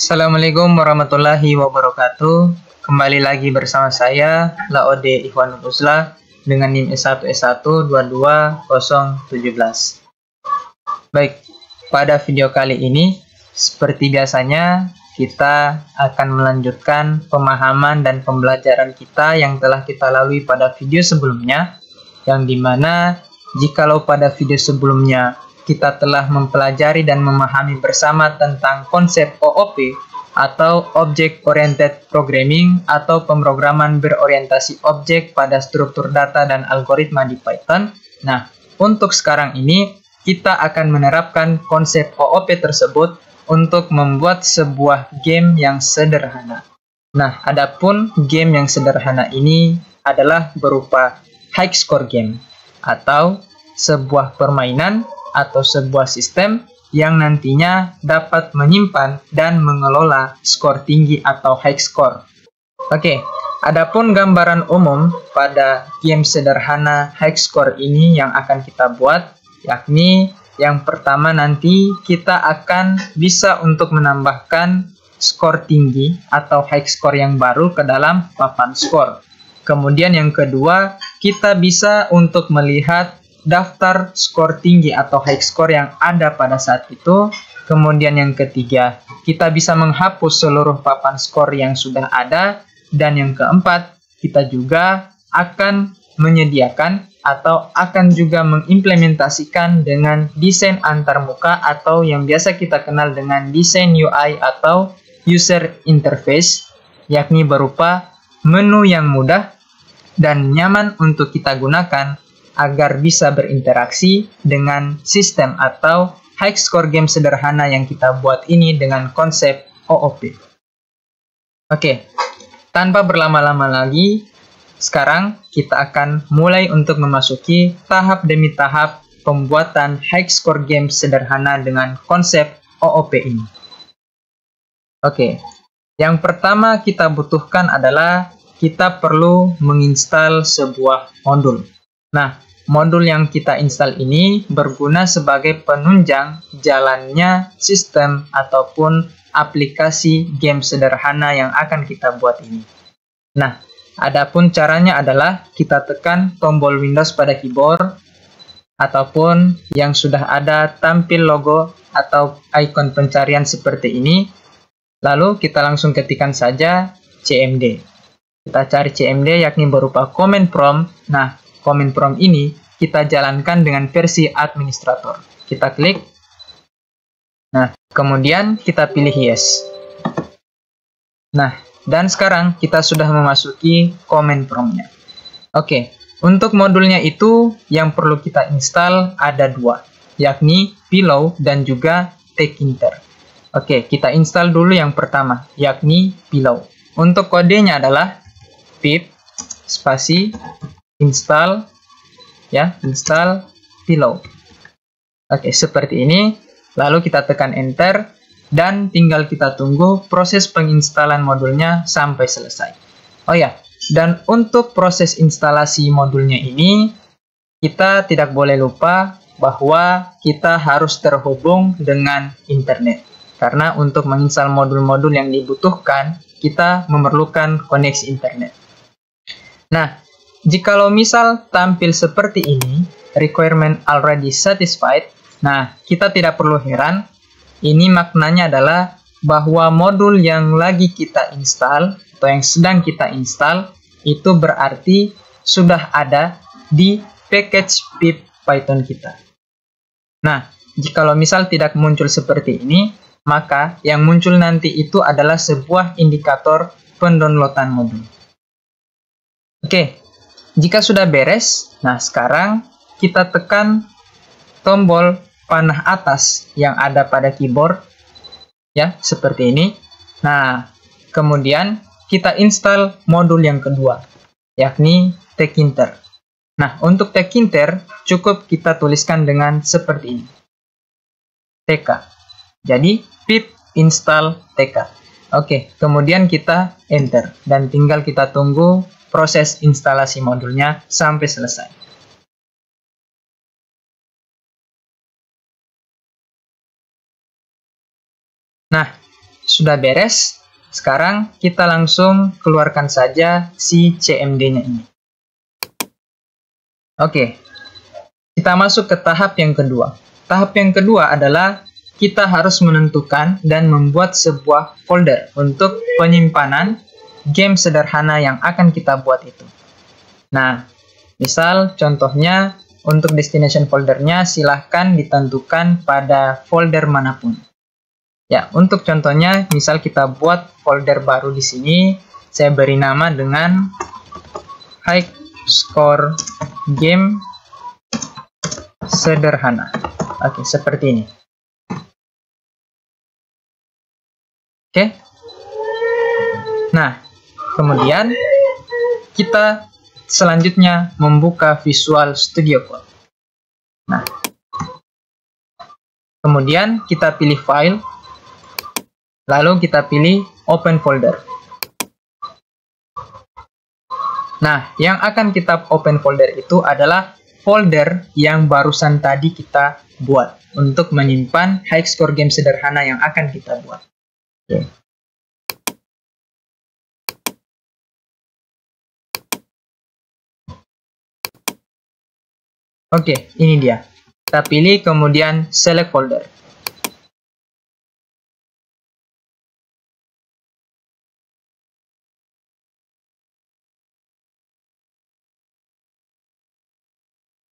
Assalamualaikum warahmatullahi wabarakatuh. Kembali lagi bersama saya Laode Ikhwanul Uzlah dengan NIM S1S1222017. Baik, pada video kali ini seperti biasanya kita akan melanjutkan pemahaman dan pembelajaran kita yang telah kita lalui pada video sebelumnya, yang dimana jikalau pada video sebelumnya kita telah mempelajari dan memahami bersama tentang konsep OOP atau Object Oriented Programming atau pemrograman berorientasi objek pada struktur data dan algoritma di Python. Nah, untuk sekarang ini kita akan menerapkan konsep OOP tersebut untuk membuat sebuah game yang sederhana. Nah, adapun game yang sederhana ini adalah berupa high score game atau sebuah permainan atau sebuah sistem yang nantinya dapat menyimpan dan mengelola skor tinggi atau high score. Oke, adapun gambaran umum pada game sederhana high score ini yang akan kita buat, yakni yang pertama nanti kita akan bisa untuk menambahkan skor tinggi atau high score yang baru ke dalam papan skor. Kemudian yang kedua, kita bisa untuk melihat daftar skor tinggi atau high score yang ada pada saat itu. Kemudian yang ketiga, kita bisa menghapus seluruh papan skor yang sudah ada. Dan yang keempat, kita juga akan menyediakan atau akan juga mengimplementasikan dengan desain antarmuka atau yang biasa kita kenal dengan desain UI atau user interface, yakni berupa menu yang mudah dan nyaman untuk kita gunakan agar bisa berinteraksi dengan sistem atau high score game sederhana yang kita buat ini dengan konsep OOP. Oke, tanpa berlama-lama lagi, sekarang kita akan mulai untuk memasuki tahap demi tahap pembuatan high score game sederhana dengan konsep OOP ini. Oke, yang pertama kita butuhkan adalah kita perlu menginstal sebuah modul. Nah, modul yang kita install ini berguna sebagai penunjang jalannya sistem ataupun aplikasi game sederhana yang akan kita buat ini. Nah, adapun caranya adalah kita tekan tombol Windows pada keyboard ataupun yang sudah ada tampil logo atau ikon pencarian seperti ini. Lalu kita langsung ketikkan saja CMD. Kita cari CMD yakni berupa command prompt. Nah, command prompt ini kita jalankan dengan versi administrator. Kita klik. Nah, kemudian kita pilih yes. Nah, dan sekarang kita sudah memasuki command prompt-nya. Oke, untuk modulnya itu yang perlu kita install ada dua, yakni Pillow dan juga Tkinter. Oke, kita install dulu yang pertama, yakni Pillow. Untuk kodenya adalah pip spasi install install Pillow. Oke, seperti ini. Lalu kita tekan enter dan tinggal kita tunggu proses penginstalan modulnya sampai selesai. Oh ya, dan untuk proses instalasi modulnya ini kita tidak boleh lupa bahwa kita harus terhubung dengan internet. Karena untuk menginstal modul-modul yang dibutuhkan, kita memerlukan koneksi internet. Nah, jikalau misal tampil seperti ini, requirement already satisfied, nah kita tidak perlu heran, ini maknanya adalah bahwa modul yang lagi kita install atau yang sedang kita install itu berarti sudah ada di package pip Python kita. Nah, jikalau misal tidak muncul seperti ini, maka yang muncul nanti itu adalah sebuah indikator pendownloadan modul. Oke. Jika sudah beres, nah sekarang kita tekan tombol panah atas yang ada pada keyboard, ya, seperti ini. Nah, kemudian kita install modul yang kedua, yakni Tkinter. Nah, untuk Tkinter cukup kita tuliskan dengan seperti ini, TK. Jadi, pip install TK. Oke, kemudian kita enter dan tinggal kita tunggu proses instalasi modulnya sampai selesai. Nah, sudah beres. Sekarang kita langsung keluarkan saja si CMD-nya ini. Oke, kita masuk ke tahap yang kedua. Tahap yang kedua adalah kita harus menentukan dan membuat sebuah folder untuk penyimpanan game sederhana yang akan kita buat itu. Nah, misal contohnya untuk destination foldernya silahkan ditentukan pada folder manapun. Ya, untuk contohnya, misal kita buat folder baru di sini, saya beri nama dengan high score game sederhana. Oke, seperti ini. Oke. Nah, kemudian kita selanjutnya membuka Visual Studio Code. Nah, kemudian kita pilih file, lalu kita pilih open folder. Nah, yang akan kita open folder itu adalah folder yang barusan tadi kita buat untuk menyimpan high score game sederhana yang akan kita buat. Oke. Oke, ini dia. Kita pilih kemudian select folder.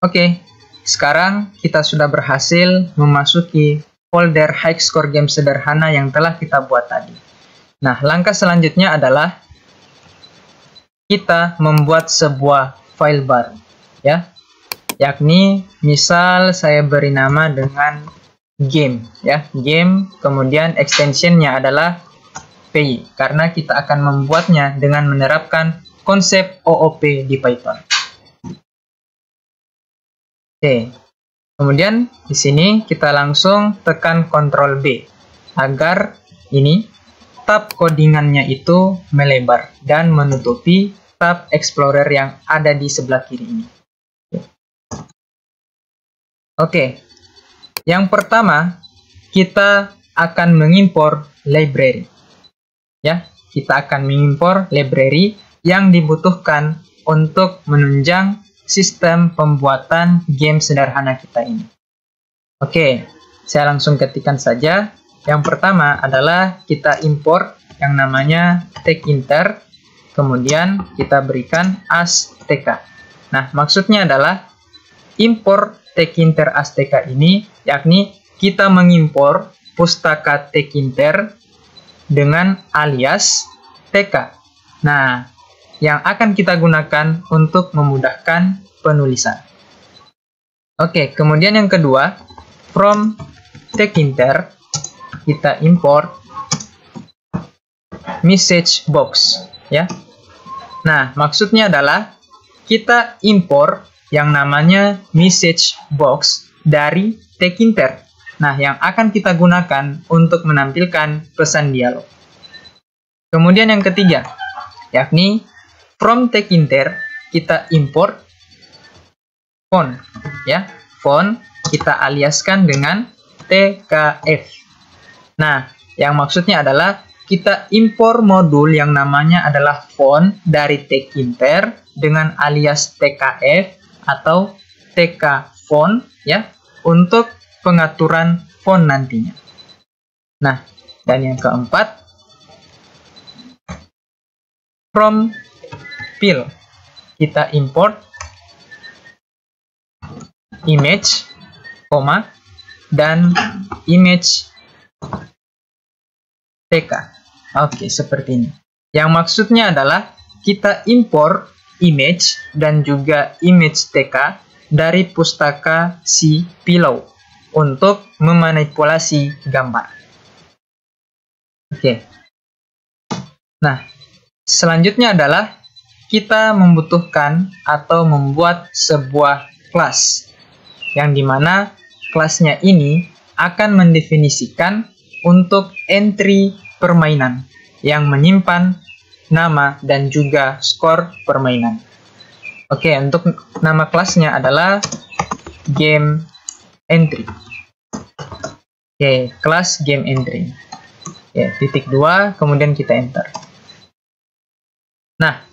Oke, sekarang kita sudah berhasil memasuki folder high score game sederhana yang telah kita buat tadi. Nah, langkah selanjutnya adalah kita membuat sebuah file baru, ya. Yakni, misal saya beri nama dengan game, ya. Game, kemudian extensionnya adalah PY, karena kita akan membuatnya dengan menerapkan konsep OOP di Python. Oke, kemudian di sini kita langsung tekan Ctrl B agar ini tab codingannya itu melebar dan menutupi tab Explorer yang ada di sebelah kiri ini. Oke, yang pertama kita akan mengimpor library. Ya, kita akan mengimpor library yang dibutuhkan untuk menunjang sistem pembuatan game sederhana kita ini. Oke, saya langsung ketikkan saja. Yang pertama adalah kita import yang namanya tekinter, kemudian kita berikan as tk. Nah, maksudnya adalah import tekinter as tk ini, yakni kita mengimpor pustaka tekinter dengan alias tk. Nah, yang akan kita gunakan untuk memudahkan penulisan. Oke, kemudian yang kedua, from tekinter kita import message box, ya. Nah, maksudnya adalah kita import yang namanya message box dari tekinter. Nah, yang akan kita gunakan untuk menampilkan pesan dialog. Kemudian yang ketiga, yakni from tekinter kita import font, ya. Font kita aliaskan dengan tkf. Nah, yang maksudnya adalah kita impor modul yang namanya adalah font dari tekinter dengan alias tkf atau tk font, ya, untuk pengaturan font nantinya. Nah, dan yang keempat, from fill kita import image, dan image tk. Oke, seperti ini. Yang maksudnya adalah kita import image dan juga image tk dari pustaka si Pillow untuk memanipulasi gambar. Oke. Nah, selanjutnya adalah kita membutuhkan atau membuat sebuah kelas yang dimana kelasnya ini akan mendefinisikan untuk entry permainan yang menyimpan nama dan juga skor permainan. Oke, untuk nama kelasnya adalah game entry. Oke, kelas game entry. Ya, titik 2, kemudian kita enter. Nah,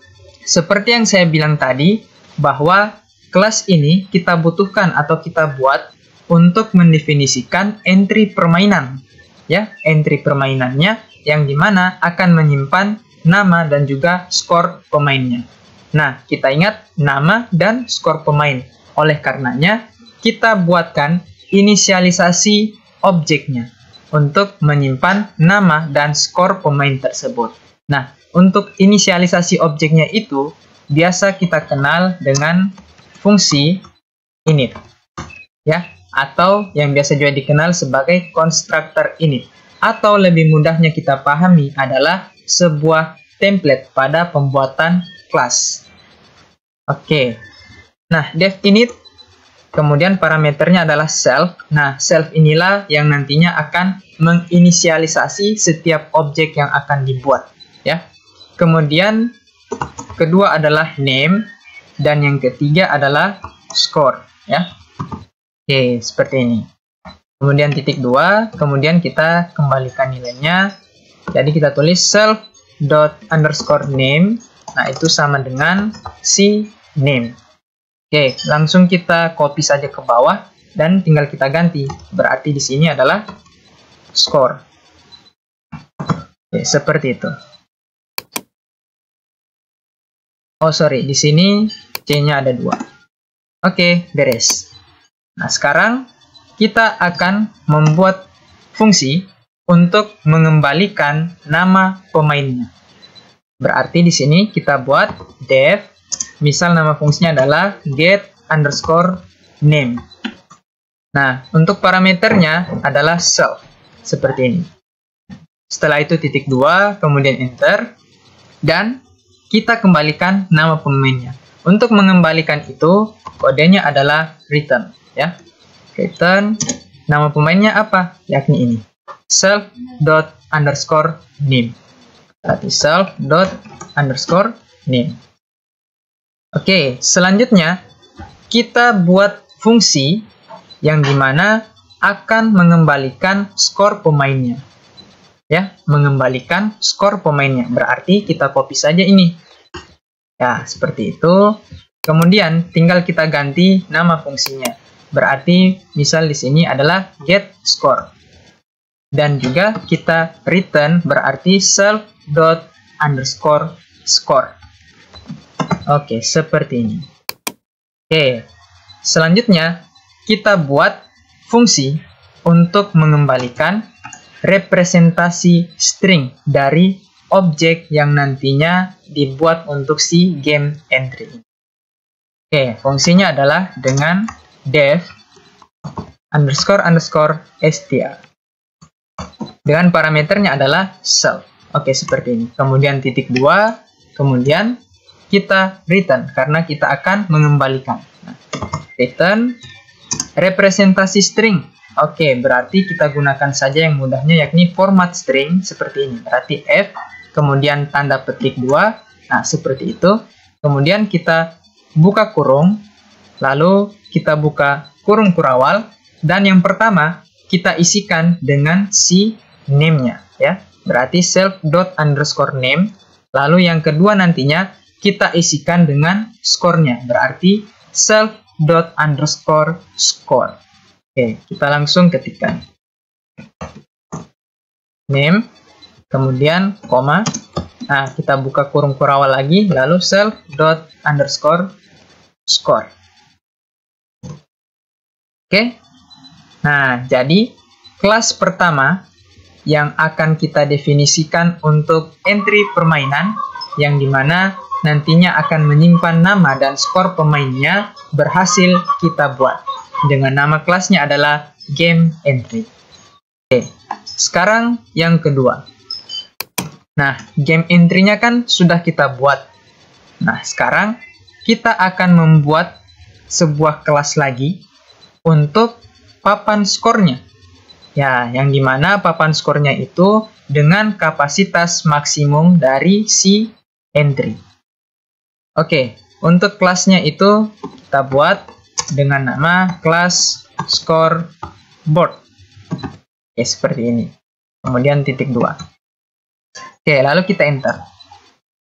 seperti yang saya bilang tadi, bahwa kelas ini kita butuhkan atau kita buat untuk mendefinisikan entry permainan. Ya, entry permainannya yang dimana akan menyimpan nama dan juga skor pemainnya. Nah, kita ingat nama dan skor pemain. Oleh karenanya, kita buatkan inisialisasi objeknya untuk menyimpan nama dan skor pemain tersebut. Nah, untuk inisialisasi objeknya itu biasa kita kenal dengan fungsi init, ya, atau yang biasa juga dikenal sebagai constructor init, atau lebih mudahnya kita pahami adalah sebuah template pada pembuatan kelas. Oke, nah def init, kemudian parameternya adalah self. Nah, self inilah yang nantinya akan menginisialisasi setiap objek yang akan dibuat, ya. Kemudian kedua adalah name dan yang ketiga adalah score, ya. Oke, seperti ini. Kemudian titik 2, kemudian kita kembalikan nilainya. Jadi kita tulis self._name. Nah, itu sama dengan si name. Oke, langsung kita copy saja ke bawah dan tinggal kita ganti. Berarti di sini adalah score. Oke, seperti itu. Oh, sorry, di sini C-nya ada 2. Oke, beres. Nah, sekarang kita akan membuat fungsi untuk mengembalikan nama pemainnya. Berarti di sini kita buat def, misal nama fungsinya adalah get_name. Nah, untuk parameternya adalah self, seperti ini. Setelah itu titik 2, kemudian enter, dan kita kembalikan nama pemainnya. Untuk mengembalikan itu, kodenya adalah return, ya. Return, nama pemainnya apa? Yakni ini, self._name. Berarti self._name. Oke, selanjutnya kita buat fungsi yang dimana akan mengembalikan skor pemainnya. Ya, mengembalikan skor pemainnya. Berarti kita copy saja ini. Ya, seperti itu. Kemudian tinggal kita ganti nama fungsinya. Berarti misal di sini adalah get score. Dan juga kita return berarti self._score. Oke, seperti ini. Oke, selanjutnya kita buat fungsi untuk mengembalikan representasi string dari objek yang nantinya dibuat untuk si game entry. Oke, fungsinya adalah dengan def __str. Dengan parameternya adalah self. Oke, seperti ini. Kemudian titik 2, kemudian kita return karena kita akan mengembalikan. Nah, return representasi string. Oke, berarti kita gunakan saja yang mudahnya yakni format string seperti ini. Berarti F, kemudian tanda petik 2. Nah, seperti itu. Kemudian kita buka kurung, lalu kita buka kurung kurawal, dan yang pertama kita isikan dengan si name-nya, ya. Berarti self._name. Lalu yang kedua nantinya kita isikan dengan skornya, berarti self._score. Oke, kita langsung ketikkan name, kemudian koma. Nah, kita buka kurung kurawal lagi, lalu self._score. Oke, nah jadi kelas pertama yang akan kita definisikan untuk entry permainan, yang dimana nantinya akan menyimpan nama dan skor pemainnya berhasil kita buat. Dengan nama kelasnya adalah game entry. Oke, sekarang yang kedua. Nah, game entry-nya kan sudah kita buat. Nah, sekarang kita akan membuat sebuah kelas lagi untuk papan skornya. Ya, yang dimana papan skornya itu dengan kapasitas maksimum dari si entry. Oke, untuk kelasnya itu kita buat dengan nama kelas scoreboard. Oke, seperti ini. kemudian titik 2. Oke, lalu kita enter.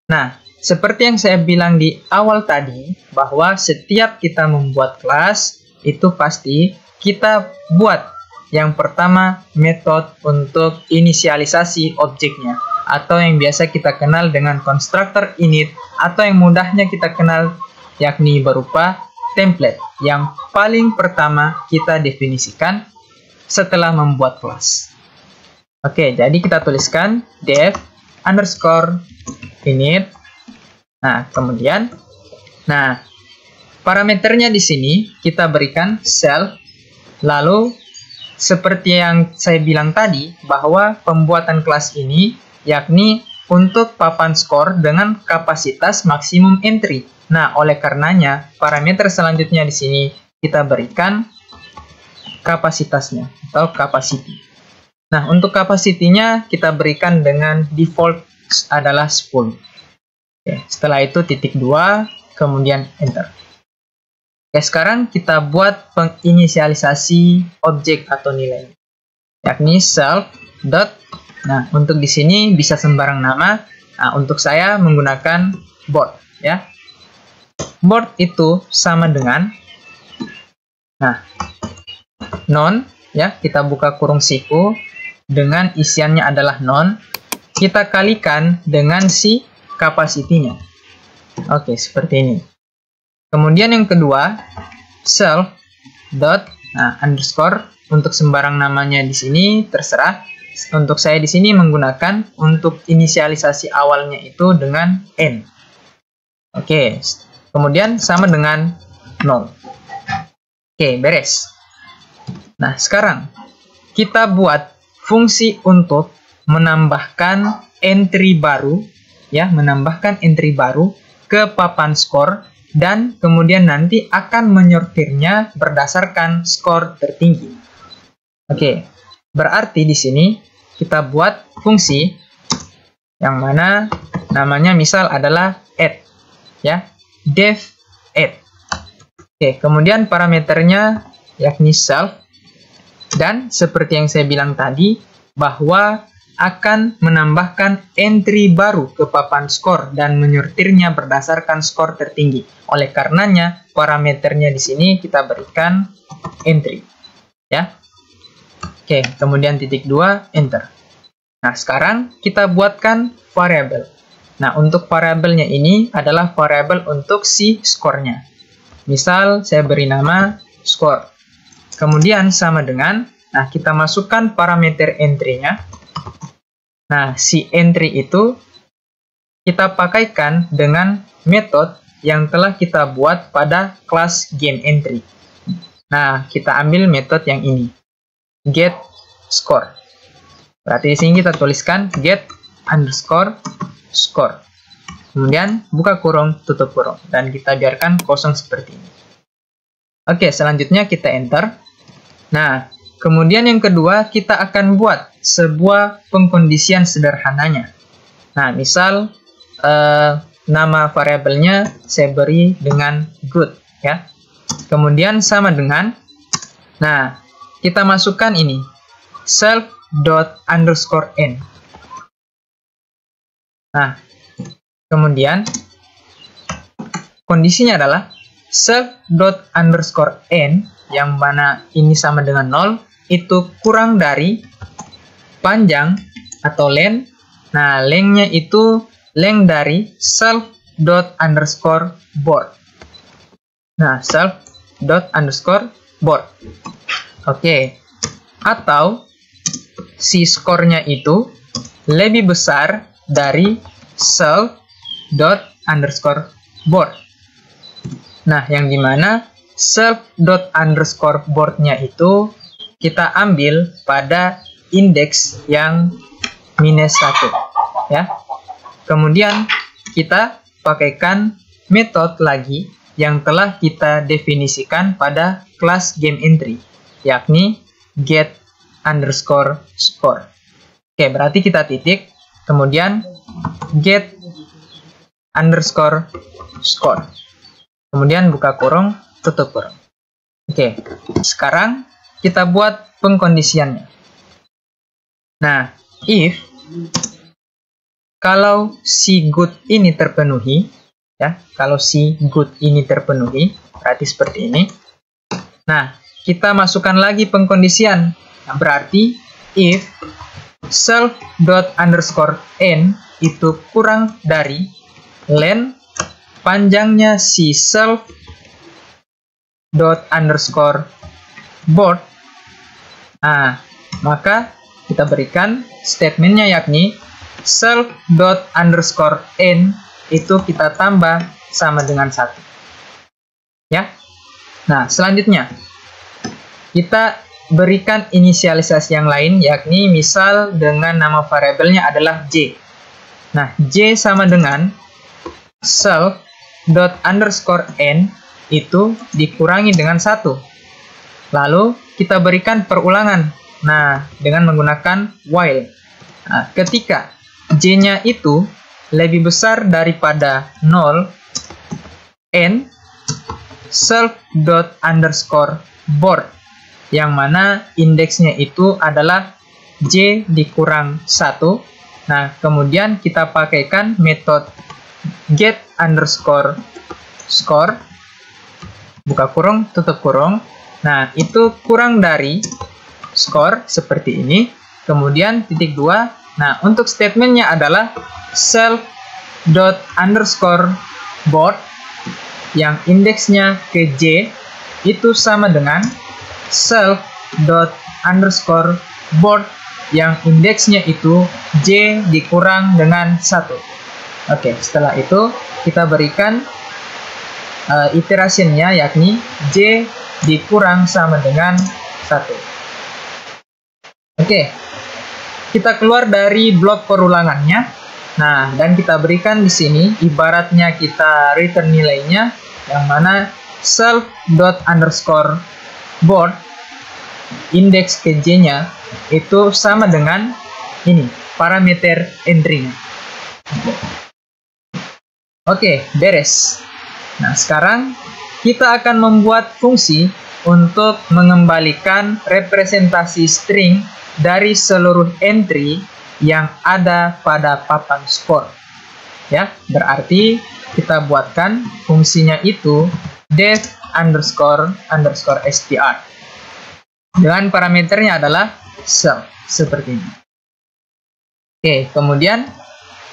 Nah, seperti yang saya bilang di awal tadi, bahwa setiap kita membuat kelas, itu pasti kita buat yang pertama metode untuk inisialisasi objeknya, atau yang biasa kita kenal dengan constructor init, atau yang mudahnya kita kenal yakni berupa template yang paling pertama kita definisikan setelah membuat kelas. Oke, jadi kita tuliskan def underscore init. Nah, kemudian, parameternya di sini kita berikan self. Lalu, seperti yang saya bilang tadi, bahwa pembuatan kelas ini yakni untuk papan skor dengan kapasitas maksimum entry. Nah, oleh karenanya, parameter selanjutnya di sini kita berikan kapasitasnya atau capacity. Nah, untuk capacity-nya kita berikan dengan default adalah 10. Oke, setelah itu titik 2, kemudian enter. Oke, sekarang kita buat penginisialisasi objek atau nilai, yakni self dot. Nah, untuk di sini bisa sembarang nama. Nah, untuk saya menggunakan board, ya. Board itu sama dengan, non, ya, kita buka kurung siku dengan isiannya adalah non, kita kalikan dengan si kapasitinya. Oke, seperti ini. Kemudian yang kedua, self dot underscore. Untuk sembarang namanya di sini terserah. Untuk saya di sini menggunakan untuk inisialisasi awalnya itu dengan n. Oke, kemudian sama dengan 0. Oke, beres. Nah, sekarang kita buat fungsi untuk menambahkan entry baru, ya, menambahkan entry baru ke papan skor, dan kemudian nanti akan menyortirnya berdasarkan skor tertinggi. Oke, berarti di sini kita buat fungsi yang mana namanya misal adalah add, ya, def add. Oke, kemudian parameternya yakni self, dan seperti yang saya bilang tadi bahwa akan menambahkan entry baru ke papan skor dan menyortirnya berdasarkan skor tertinggi. Oleh karenanya, parameternya di sini kita berikan entry, ya. Oke, kemudian titik 2, enter. Nah, sekarang kita buatkan variabel. Nah, untuk variabelnya ini adalah variabel untuk si skornya. Misal, saya beri nama skor. Kemudian sama dengan, kita masukkan parameter entry-nya. Nah, si entry itu kita pakaikan dengan metode yang telah kita buat pada kelas GameEntry. Nah, kita ambil metode yang ini, get score. Berarti di sini kita tuliskan get underscore score. Kemudian buka kurung, tutup kurung, dan kita biarkan kosong seperti ini. Oke, selanjutnya kita enter. Nah, kemudian yang kedua, kita akan buat sebuah pengkondisian sederhananya. Nah, misal nama variabelnya saya beri dengan good, ya. Kemudian sama dengan, kita masukkan ini self._n. Nah, kemudian kondisinya adalah self._n yang mana ini sama dengan 0 itu kurang dari panjang atau length. Nah, length-nya itu length dari self._board. Nah, self._board. Oke. Atau si skornya itu lebih besar dari self._board. Nah, yang dimana self._board-nya itu kita ambil pada indeks yang -1, ya. Kemudian kita pakaikan metode lagi yang telah kita definisikan pada kelas GameEntry, yakni get underscore score. Oke, berarti kita titik, kemudian get underscore score. Kemudian buka kurung, tutup kurung. Oke, sekarang kita buat pengkondisiannya. Nah, if kalau si good ini terpenuhi, ya, kalau si good ini terpenuhi, berarti seperti ini. Nah, kita masukkan lagi pengkondisian. Nah, berarti if self._n itu kurang dari len panjangnya si self._board. Nah, maka kita berikan statementnya yakni self._n itu kita tambah sama dengan 1. Ya. Nah, selanjutnya kita berikan inisialisasi yang lain, yakni misal dengan nama variabelnya adalah J. Nah, J sama dengan self._n itu dikurangi dengan 1. Lalu kita berikan perulangan. Nah, dengan menggunakan while. Nah, ketika J-nya itu lebih besar daripada 0, n self._board yang mana indeksnya itu adalah J dikurang 1. Nah, kemudian kita pakaikan metode get_score buka kurung, tutup kurung. Nah, itu kurang dari score seperti ini. Kemudian titik 2. Nah, untuk statementnya adalah self._board yang indeksnya ke J itu sama dengan self._board yang indeksnya itu J dikurang dengan 1. Oke, setelah itu kita berikan iterasinya yakni J dikurang sama dengan 1. Oke, kita keluar dari blok perulangannya. Nah, dan kita berikan di sini ibaratnya kita return nilainya yang mana self._board indeks ke J-nya itu sama dengan ini, parameter entry-nya. Oke, beres. Nah, sekarang kita akan membuat fungsi untuk mengembalikan representasi string dari seluruh entry yang ada pada papan skor. Ya, berarti kita buatkan fungsinya itu def__str. Dengan parameternya adalah self, seperti ini. Oke, kemudian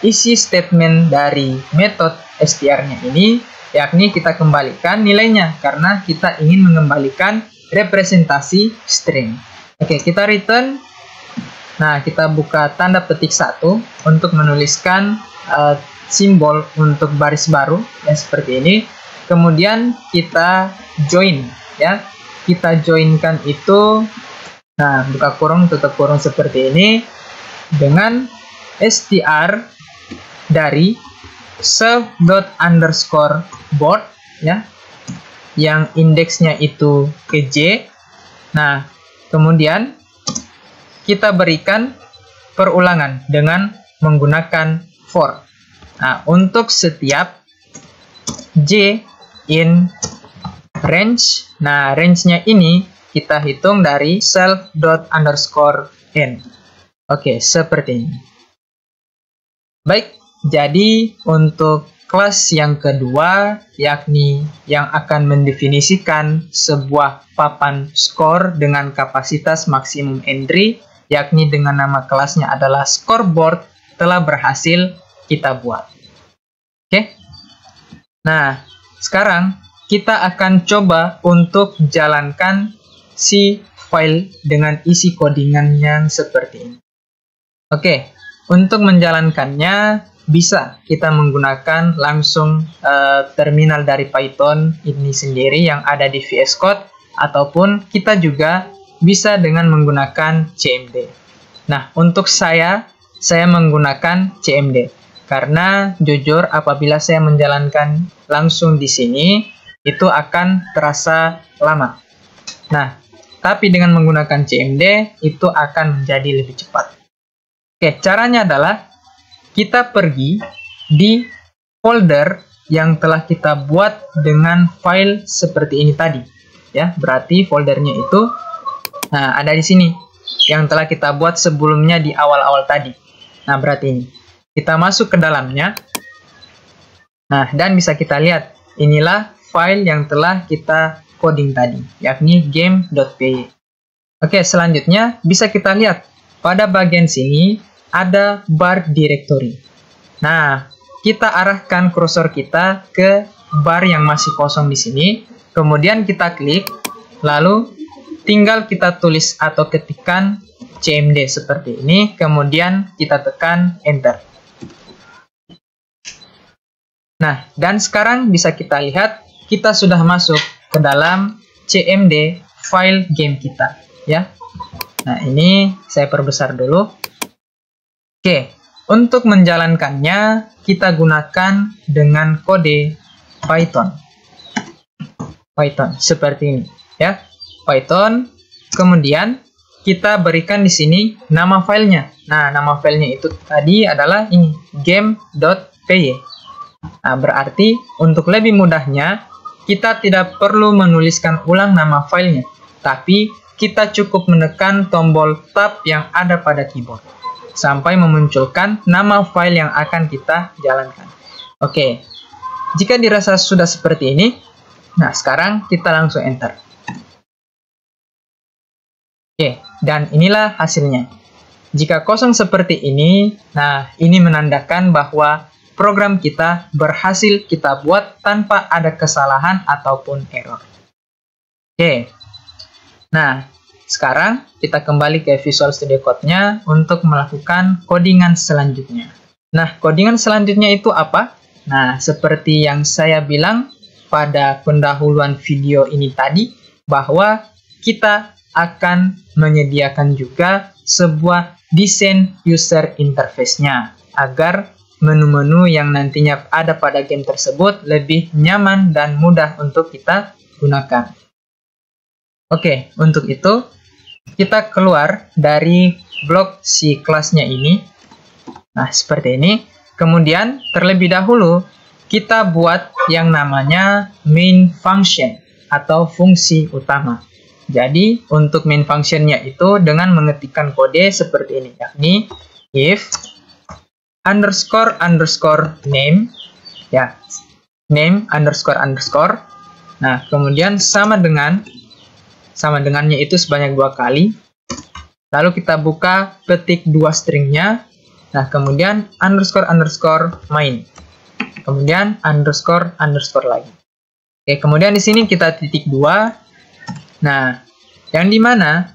isi statement dari metode str-nya ini yakni kita kembalikan nilainya karena kita ingin mengembalikan representasi string. Oke, kita return. Nah, kita buka tanda petik 1 untuk menuliskan simbol untuk baris baru ya, seperti ini. Kemudian kita join ya. Kita joinkan itu, nah, buka kurung tutup kurung seperti ini dengan str dari self._board ya, yang indeksnya itu ke J. Nah, kemudian kita berikan perulangan dengan menggunakan for. Nah, untuk setiap J in range, nah, range-nya ini kita hitung dari self._n. Oke, seperti ini. Baik, jadi untuk kelas yang kedua, yakni yang akan mendefinisikan sebuah papan skor dengan kapasitas maksimum entry, yakni dengan nama kelasnya adalah scoreboard, telah berhasil kita buat. Oke. Nah, sekarang kita akan coba untuk jalankan si file dengan isi codingan yang seperti ini. Oke, untuk menjalankannya bisa kita menggunakan langsung terminal dari Python ini sendiri yang ada di VS Code, ataupun kita juga bisa dengan menggunakan CMD. Nah, untuk saya menggunakan CMD karena jujur apabila saya menjalankan langsung di sini itu akan terasa lama. Nah, tapi dengan menggunakan CMD itu akan menjadi lebih cepat. Oke, caranya adalah kita pergi di folder yang telah kita buat dengan file seperti ini tadi. Ya, berarti foldernya itu ada di sini. yang telah kita buat sebelumnya di awal-awal tadi. Nah, berarti ini. Kita masuk ke dalamnya. Nah, dan bisa kita lihat, inilah file yang telah kita coding tadi, yakni game.py. Oke, selanjutnya bisa kita lihat, pada bagian sini ada bar directory. Nah, kita arahkan kursor kita ke bar yang masih kosong di sini, kemudian kita klik, lalu tinggal kita tulis atau ketikkan cmd seperti ini, kemudian kita tekan enter. Nah, dan sekarang bisa kita lihat, kita sudah masuk ke dalam cmd file game kita, ya. Nah, ini saya perbesar dulu. Oke, untuk menjalankannya, kita gunakan dengan kode Python. Python, seperti ini, ya. Python, kemudian kita berikan di sini nama filenya. Nah, nama filenya itu tadi adalah ini, game.py. Nah, berarti untuk lebih mudahnya, kita tidak perlu menuliskan ulang nama filenya, tapi kita cukup menekan tombol tab yang ada pada keyboard, sampai memunculkan nama file yang akan kita jalankan. Oke, jika dirasa sudah seperti ini, nah sekarang kita langsung enter. Oke, dan inilah hasilnya. Jika kosong seperti ini, nah ini menandakan bahwa program kita berhasil kita buat tanpa ada kesalahan ataupun error. Oke, nah sekarang kita kembali ke Visual Studio Code-nya untuk melakukan codingan selanjutnya. Nah, codingan selanjutnya itu apa? Nah, seperti yang saya bilang pada pendahuluan video ini tadi, bahwa kita akan menyediakan juga sebuah desain user interface-nya, agar menu-menu yang nantinya ada pada game tersebut lebih nyaman dan mudah untuk kita gunakan. Oke, untuk itu kita keluar dari blok si kelasnya ini. Nah, seperti ini. Kemudian terlebih dahulu kita buat yang namanya main function atau fungsi utama. Jadi untuk main functionnya itu dengan mengetikkan kode seperti ini, yakni if __name, ya, name __. Nah, kemudian sama dengannya itu sebanyak 2 kali. Lalu kita buka petik 2 stringnya. Nah, kemudian __, main. Kemudian __, lagi. Oke, kemudian di sini kita titik 2. Nah, yang dimana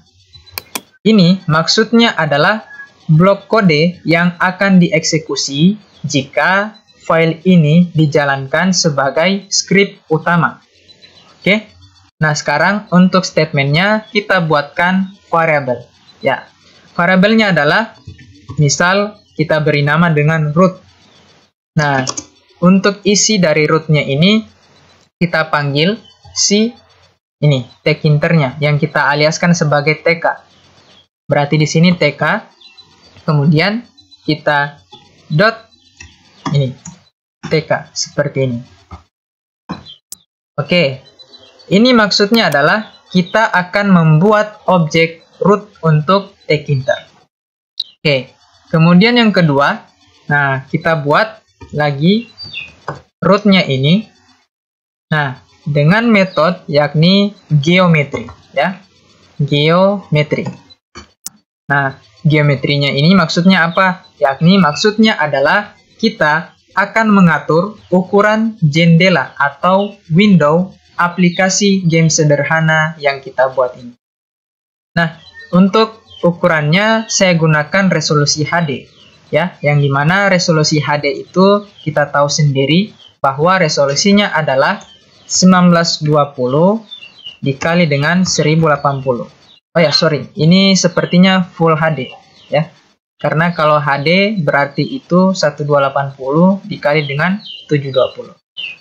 ini maksudnya adalah blok kode yang akan dieksekusi jika file ini dijalankan sebagai script utama. Oke. Nah, sekarang untuk statementnya kita buatkan variabel. Ya, variabelnya adalah, misal kita beri nama dengan root. Nah, untuk isi dari rootnya ini kita panggil si ini tkinternya yang kita aliaskan sebagai tk. Berarti di sini tk. Kemudian kita dot ini tk seperti ini. Oke, ini maksudnya adalah kita akan membuat objek root untuk tkinter. Oke, kemudian yang kedua, nah kita buat lagi rootnya ini. Nah, dengan metode yakni geometry, ya, geometry. Nah, geometrinya ini maksudnya apa? Yakni maksudnya adalah kita akan mengatur ukuran jendela atau window aplikasi game sederhana yang kita buat ini. Nah, untuk ukurannya saya gunakan resolusi HD, ya, yang dimana resolusi HD itu kita tahu sendiri bahwa resolusinya adalah 1920 dikali dengan 1080. Oh ya, sorry, ini sepertinya full HD, ya. Karena kalau HD berarti itu 1280 dikali dengan 720.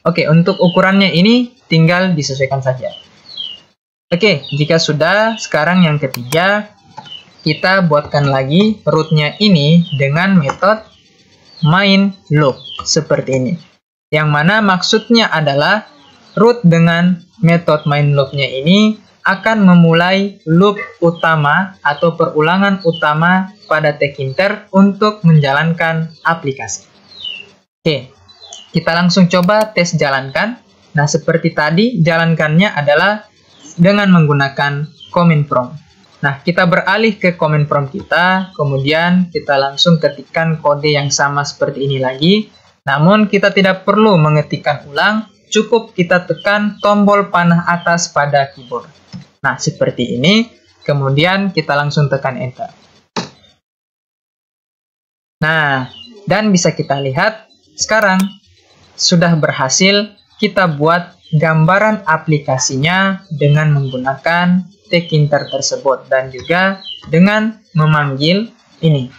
Oke, untuk ukurannya ini tinggal disesuaikan saja. Oke, jika sudah, sekarang yang ketiga, kita buatkan lagi rootnya ini dengan metode main loop, seperti ini. Yang mana maksudnya adalah root dengan metode main loop-nya ini akan memulai loop utama atau perulangan utama pada Tkinter untuk menjalankan aplikasi. Oke, kita langsung coba tes jalankan. Nah, seperti tadi, jalankannya adalah dengan menggunakan command prompt. Nah, kita beralih ke command prompt kita, kemudian kita langsung ketikkan kode yang sama seperti ini lagi. Namun, kita tidak perlu mengetikkan ulang, cukup kita tekan tombol panah atas pada keyboard. Nah, seperti ini, kemudian kita langsung tekan enter. Nah, dan bisa kita lihat, sekarang sudah berhasil kita buat gambaran aplikasinya dengan menggunakan Tkinter tersebut dan juga dengan memanggil ini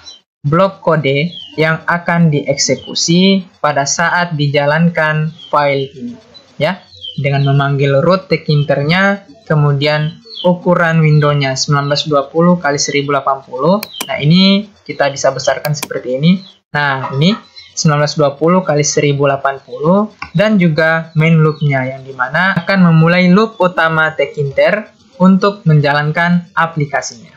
blok kode yang akan dieksekusi pada saat dijalankan file ini, ya, dengan memanggil root Tkinternya, kemudian ukuran windownya 1920 x 1080. Nah, ini kita bisa besarkan seperti ini. Nah, ini 1920 x 1080 dan juga main loopnya yang dimana akan memulai loop utama Tkinter untuk menjalankan aplikasinya.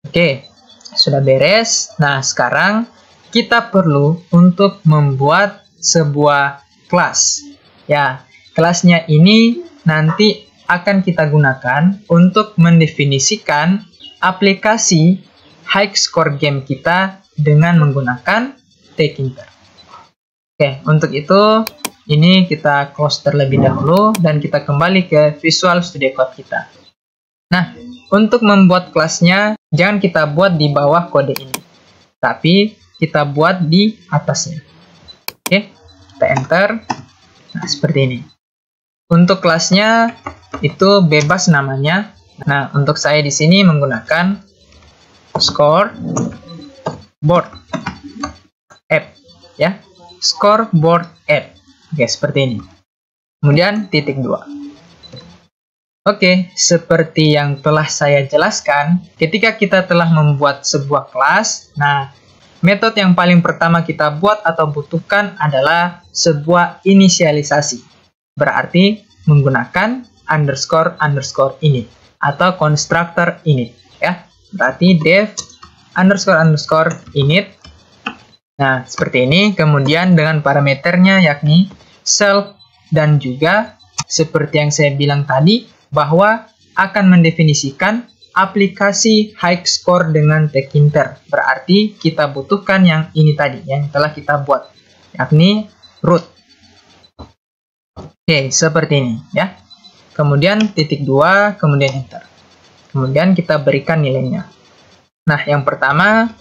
Oke, sudah beres. Nah, sekarang kita perlu untuk membuat sebuah kelas. Ya, kelasnya ini nanti akan kita gunakan untuk mendefinisikan aplikasi high score game kita dengan menggunakan Tkinter. Oke, untuk itu ini kita close terlebih dahulu dan kita kembali ke Visual Studio Code kita. Nah, untuk membuat kelasnya jangan kita buat di bawah kode ini, tapi kita buat di atasnya. Oke, kita enter. Nah, seperti ini. Untuk kelasnya itu bebas namanya. Nah, untuk saya di sini menggunakan scoreboard app, ya, scoreboard app. Oke, seperti ini. Kemudian titik 2. Oke, seperti yang telah saya jelaskan, ketika kita telah membuat sebuah kelas, nah, metode yang paling pertama kita buat atau butuhkan adalah sebuah inisialisasi. Berarti menggunakan underscore init atau constructor init, ya. Berarti def underscore init. Nah, seperti ini. Kemudian dengan parameternya yakni self dan juga seperti yang saya bilang tadi bahwa akan mendefinisikan aplikasi high score dengan Tkinter. Berarti kita butuhkan yang ini tadi yang telah kita buat, yakni root. Oke, seperti ini, ya. Kemudian titik 2, kemudian enter. Kemudian kita berikan nilainya. Nah, yang pertama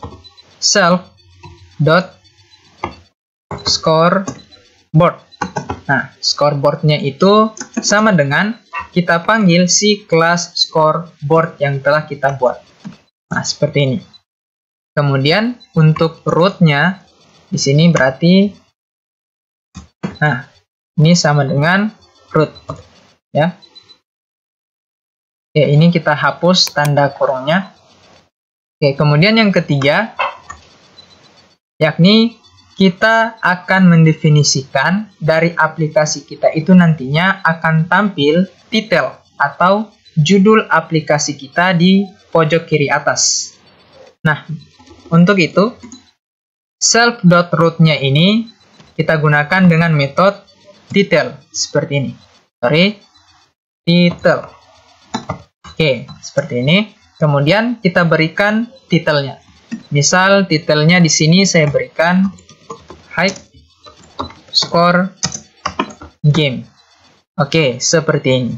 self.scoreboard. Nah, scoreboardnya itu sama dengan kita panggil si kelas scoreboard yang telah kita buat. Nah, seperti ini. Kemudian untuk rootnya di sini berarti, nah, ini sama dengan root, ya. Oke, ini kita hapus tanda kurungnya. Oke, kemudian yang ketiga, yakni kita akan mendefinisikan dari aplikasi kita itu nantinya akan tampil titel atau judul aplikasi kita di pojok kiri atas. Nah, untuk itu, self.root-nya ini kita gunakan dengan metode titel, seperti ini. Titel. Oke, seperti ini. Kemudian kita berikan titelnya. Misal titelnya di sini saya berikan high score game. Oke, seperti ini.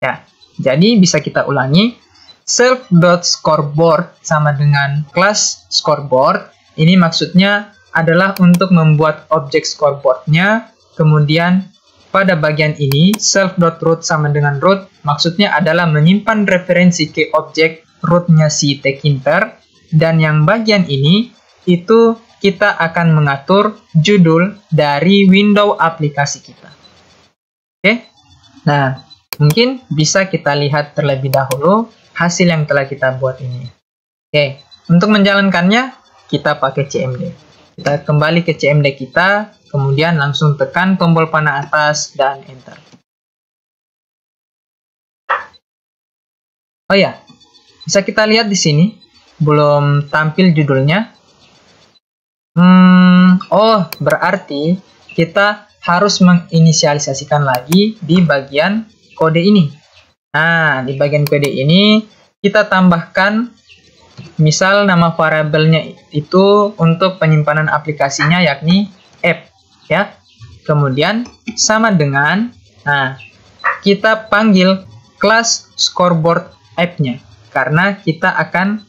Ya, jadi bisa kita ulangi. Self.scoreboard sama dengan kelas scoreboard. Ini maksudnya adalah untuk membuat objek scoreboardnya. Kemudian pada bagian ini self.root sama dengan root. Maksudnya adalah menyimpan referensi ke objek rootnya si Tkinter. Dan yang bagian ini itu kita akan mengatur judul dari window aplikasi kita. Oke, nah mungkin bisa kita lihat terlebih dahulu hasil yang telah kita buat ini. Oke, untuk menjalankannya kita pakai CMD. Kita kembali ke CMD kita, kemudian langsung tekan tombol panah atas dan enter. Oh ya, bisa kita lihat di sini, belum tampil judulnya. Oh, berarti kita harus menginisialisasikan lagi di bagian kode ini. Nah, di bagian kode ini kita tambahkan misal nama variabelnya itu untuk penyimpanan aplikasinya yakni app ya. Kemudian sama dengan kita panggil kelas scoreboard app-nya karena kita akan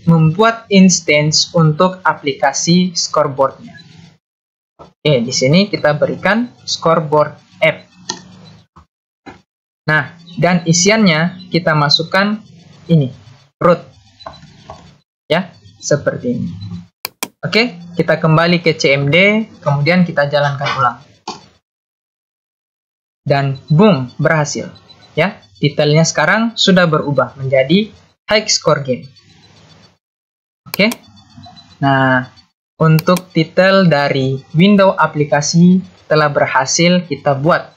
membuat instance untuk aplikasi scoreboard-nya. Oke, di sini kita berikan scoreboard app. Nah, dan isiannya kita masukkan ini, root. Ya, seperti ini. Oke, kita kembali ke CMD, kemudian kita jalankan ulang. Dan boom, berhasil. Ya, detailnya sekarang sudah berubah menjadi high score game. Oke. Nah, untuk detail dari window aplikasi telah berhasil kita buat.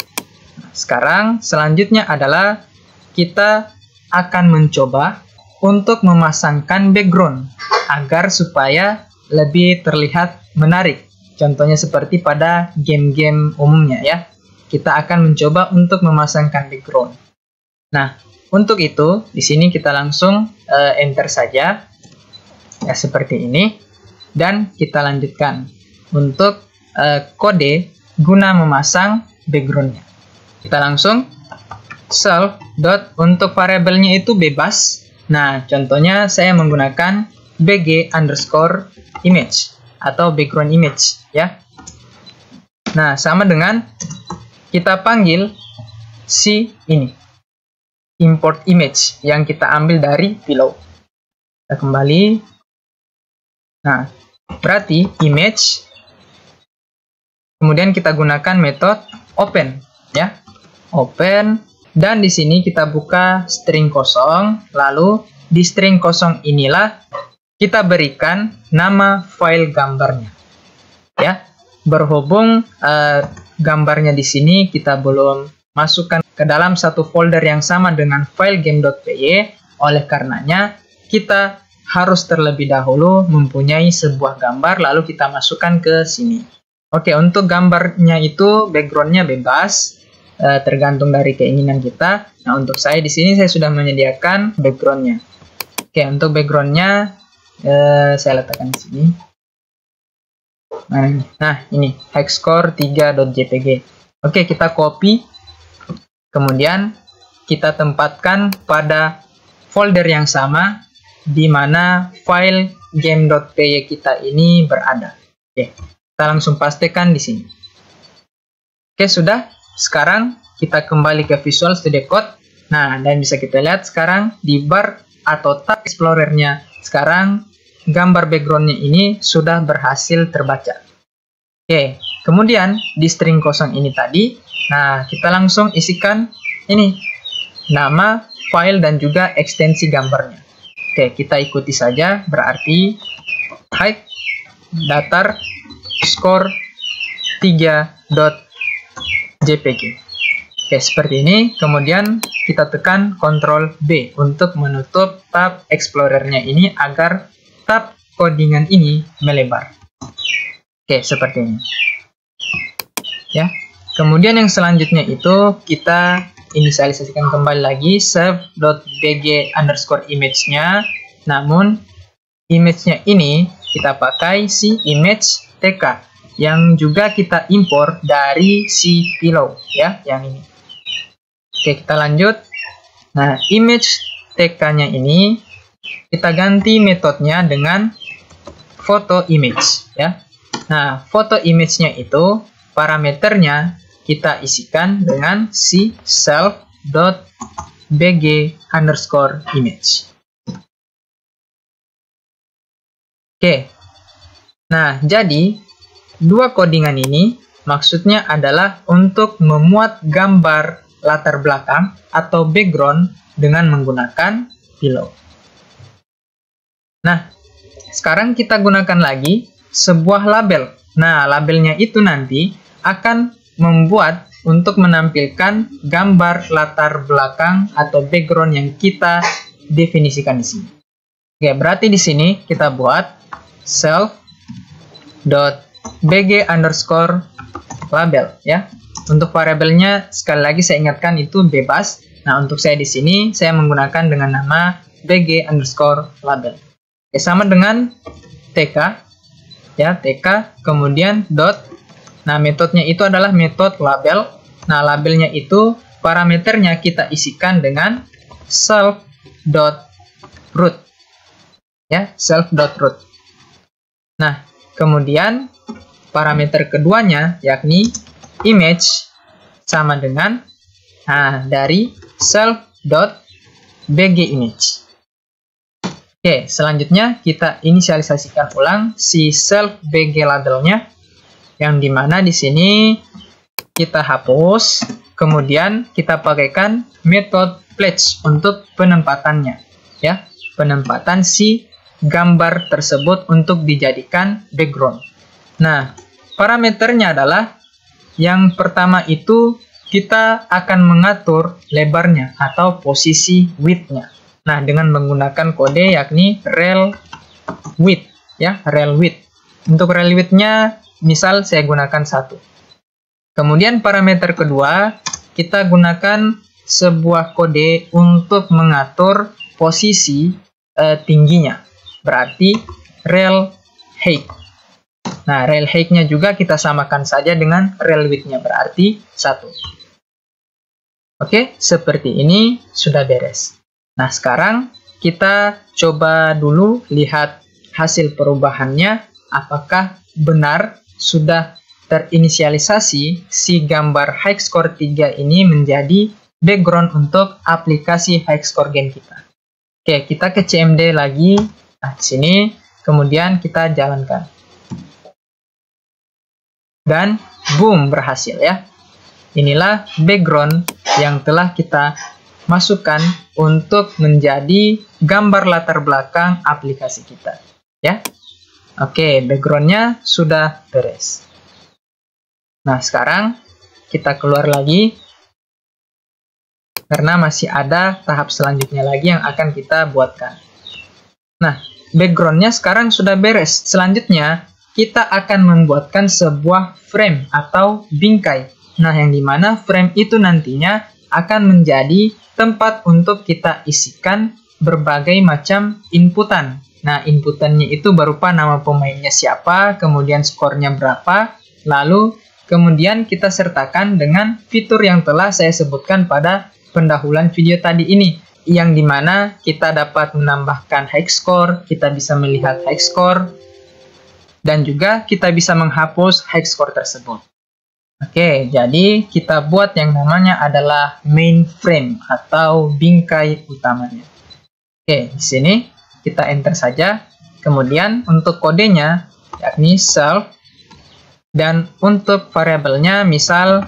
Nah, sekarang selanjutnya adalah kita akan mencoba untuk memasangkan background agar supaya lebih terlihat menarik. Contohnya seperti pada game-game umumnya ya. Kita akan mencoba untuk memasangkan background. Nah, untuk itu di sini kita langsung enter saja. Ya, seperti ini. Dan kita lanjutkan untuk kode guna memasang backgroundnya. Kita langsung self dot untuk variabelnya itu bebas. Nah, contohnya saya menggunakan bg underscore image atau background image ya. Nah, sama dengan kita panggil si ini import image yang kita ambil dari below. Kita kembali. Nah, berarti image, kemudian kita gunakan metode open, ya, open, dan di sini kita buka string kosong, lalu di string kosong inilah kita berikan nama file gambarnya, ya. Berhubung gambarnya di sini kita belum masukkan ke dalam satu folder yang sama dengan file game.py, oleh karenanya kita harus terlebih dahulu mempunyai sebuah gambar lalu kita masukkan ke sini. Oke, untuk gambarnya itu backgroundnya bebas, tergantung dari keinginan kita. Nah, untuk saya di sini saya sudah menyediakan backgroundnya. Oke, untuk backgroundnya saya letakkan di sini. Nah, ini hexcore3.jpg. Oke, kita copy, kemudian kita tempatkan pada folder yang sama di mana file game.py kita ini berada. Oke, kita langsung pastikan di sini. Oke, sudah. Sekarang kita kembali ke Visual Studio Code. Nah, dan bisa kita lihat sekarang di bar atau tab Explorer-nya sekarang gambar background-nya ini sudah berhasil terbaca. Oke, kemudian di string kosong ini tadi, nah kita langsung isikan ini nama file dan juga ekstensi gambarnya. Oke, kita ikuti saja, berarti height datar score 3.jpg. Oke, seperti ini. Kemudian kita tekan Ctrl B untuk menutup tab Explorer-nya ini agar tab codingan ini melebar. Oke, seperti ini. Ya. Kemudian yang selanjutnya itu kita inisialisasikan kembali lagi self.bg underscore image-nya, namun image-nya ini kita pakai si image tk yang juga kita impor dari si below ya, yang ini. Oke, kita lanjut. Nah, image tk-nya ini kita ganti metodenya dengan foto image ya. Nah, foto image-nya itu parameternya kita isikan dengan si self.bg underscore image. Oke. Nah, jadi dua codingan ini maksudnya adalah untuk memuat gambar latar belakang atau background dengan menggunakan below. Nah, sekarang kita gunakan lagi sebuah label. Nah, labelnya itu nanti akan membuat untuk menampilkan gambar latar belakang atau background yang kita didefinisikan di sini. Oke, berarti di sini kita buat self.bg_label ya. Untuk variabelnya sekali lagi saya ingatkan itu bebas. Nah, untuk saya di sini saya menggunakan dengan nama bg_label. Oke, sama dengan tk ya, tk kemudian dot. Nah, metodenya itu adalah metode label. Nah, labelnya itu parameternya kita isikan dengan self.root ya, self.root. Nah, kemudian parameter keduanya yakni image sama dengan dari self.bgImage. Oke, selanjutnya kita inisialisasikan ulang si self.bg labelnya, yang dimana di sini kita hapus, kemudian kita pakaikan metode pledge untuk penempatannya ya, penempatan si gambar tersebut untuk dijadikan background. Nah, parameternya adalah yang pertama itu kita akan mengatur lebarnya atau posisi width-nya. Nah, dengan menggunakan kode yakni rel width ya, rel width. Untuk rel width-nya misal saya gunakan 1. Kemudian parameter kedua kita gunakan sebuah kode untuk mengatur posisi tingginya. Berarti rel height. Nah, rel height-nya juga kita samakan saja dengan rel width-nya, berarti 1. Oke, seperti ini sudah beres. Nah, sekarang kita coba dulu lihat hasil perubahannya, apakah benar sudah terinisialisasi si gambar HighScore 3 ini menjadi background untuk aplikasi HighScore game kita. Oke, kita ke CMD lagi. Nah, di sini kemudian kita jalankan. Dan boom, berhasil ya. Inilah background yang telah kita masukkan untuk menjadi gambar latar belakang aplikasi kita. Ya. Oke, backgroundnya sudah beres. Nah, sekarang kita keluar lagi karena masih ada tahap selanjutnya lagi yang akan kita buatkan. Nah, backgroundnya sekarang sudah beres. Selanjutnya, kita akan membuatkan sebuah frame atau bingkai. Nah, yang dimana frame itu nantinya akan menjadi tempat untuk kita isikan berbagai macam inputan. Nah, inputannya itu berupa nama pemainnya siapa, kemudian skornya berapa, lalu kemudian kita sertakan dengan fitur yang telah saya sebutkan pada pendahuluan video tadi ini, yang dimana kita dapat menambahkan HighScore, kita bisa melihat HighScore, dan juga kita bisa menghapus HighScore tersebut. Oke, jadi kita buat yang namanya adalah main frame atau bingkai utamanya. Oke, di sini kita enter saja. Kemudian untuk kodenya yakni self, dan untuk variabelnya misal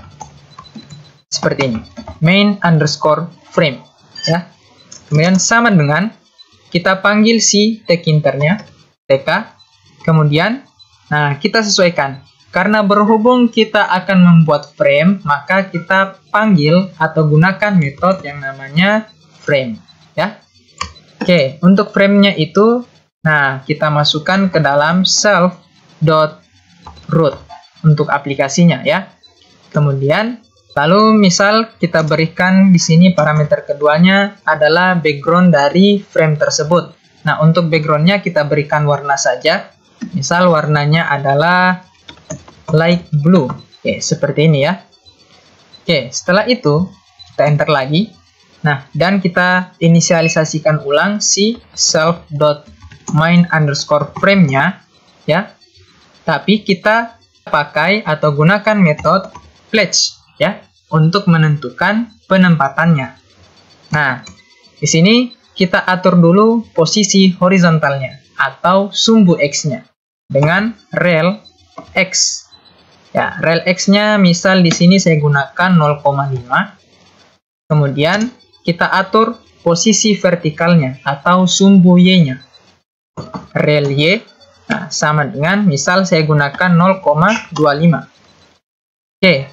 seperti ini, main_frame ya. Kemudian sama dengan kita panggil si tag internya tk, kemudian nah kita sesuaikan. Karena berhubung kita akan membuat frame, maka kita panggil atau gunakan metode yang namanya frame ya. Oke, untuk frame-nya itu nah kita masukkan ke dalam self.root untuk aplikasinya ya. Kemudian lalu misal kita berikan di sini parameter keduanya adalah background dari frame tersebut. Nah, untuk background-nya kita berikan warna saja. Misal warnanya adalah light blue. Oke, seperti ini ya. Oke, setelah itu kita enter lagi. Nah, dan kita inisialisasikan ulang si self.main_frame-nya ya. Tapi kita pakai atau gunakan metode pledge ya untuk menentukan penempatannya. Nah, di sini kita atur dulu posisi horizontalnya atau sumbu X-nya dengan rel X. Ya, rel X-nya misal di sini saya gunakan 0,5. Kemudian kita atur posisi vertikalnya atau sumbu Y-nya. Rel Y nah, sama dengan misal saya gunakan 0,25. Oke.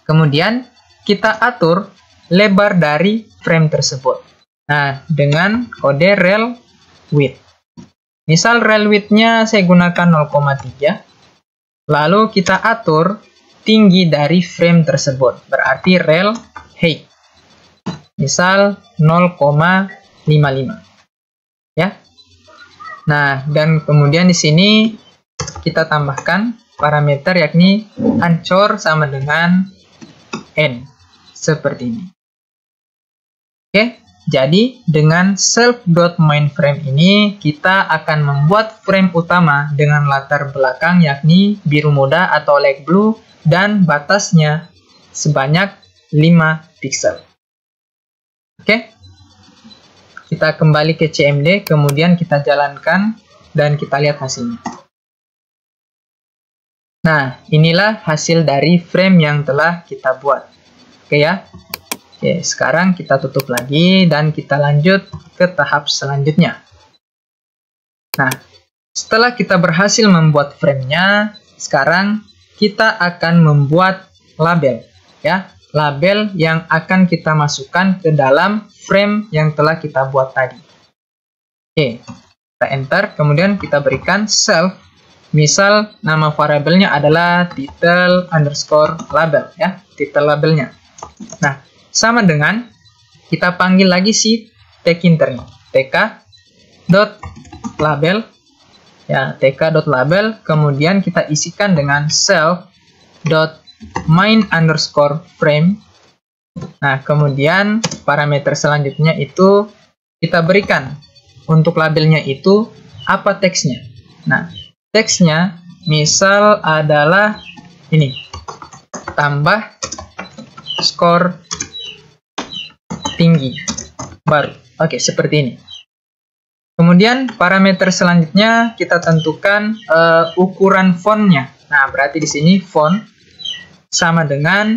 Kemudian kita atur lebar dari frame tersebut. Nah, dengan kode rel width. Misal rel width-nya saya gunakan 0,3. Lalu kita atur tinggi dari frame tersebut. Berarti rel height. Misal 0,55. Ya. Nah, dan kemudian di sini kita tambahkan parameter yakni ancor sama dengan n. Seperti ini. Oke, jadi dengan self.mainFrame ini kita akan membuat frame utama dengan latar belakang yakni biru muda atau light blue dan batasnya sebanyak 5 pixel. Oke, kita kembali ke CMD, kemudian kita jalankan dan kita lihat hasilnya. Nah, inilah hasil dari frame yang telah kita buat. Oke ya. Oke, sekarang kita tutup lagi dan kita lanjut ke tahap selanjutnya. Nah, setelah kita berhasil membuat frame-nya, sekarang kita akan membuat label, ya. Label yang akan kita masukkan ke dalam frame yang telah kita buat tadi. Oke, kita enter, kemudian kita berikan self. Misal nama variabelnya adalah title underscore label, ya, title labelnya. Nah, sama dengan kita panggil lagi si tag internya, tk.label, ya, tk.label, kemudian kita isikan dengan self.main_frame. Nah, kemudian parameter selanjutnya itu kita berikan untuk labelnya itu apa teksnya. Nah, teksnya misal adalah ini, tambah skor tinggi baru. Oke, seperti ini. Kemudian parameter selanjutnya kita tentukan ukuran fontnya. Nah, berarti di sini font sama dengan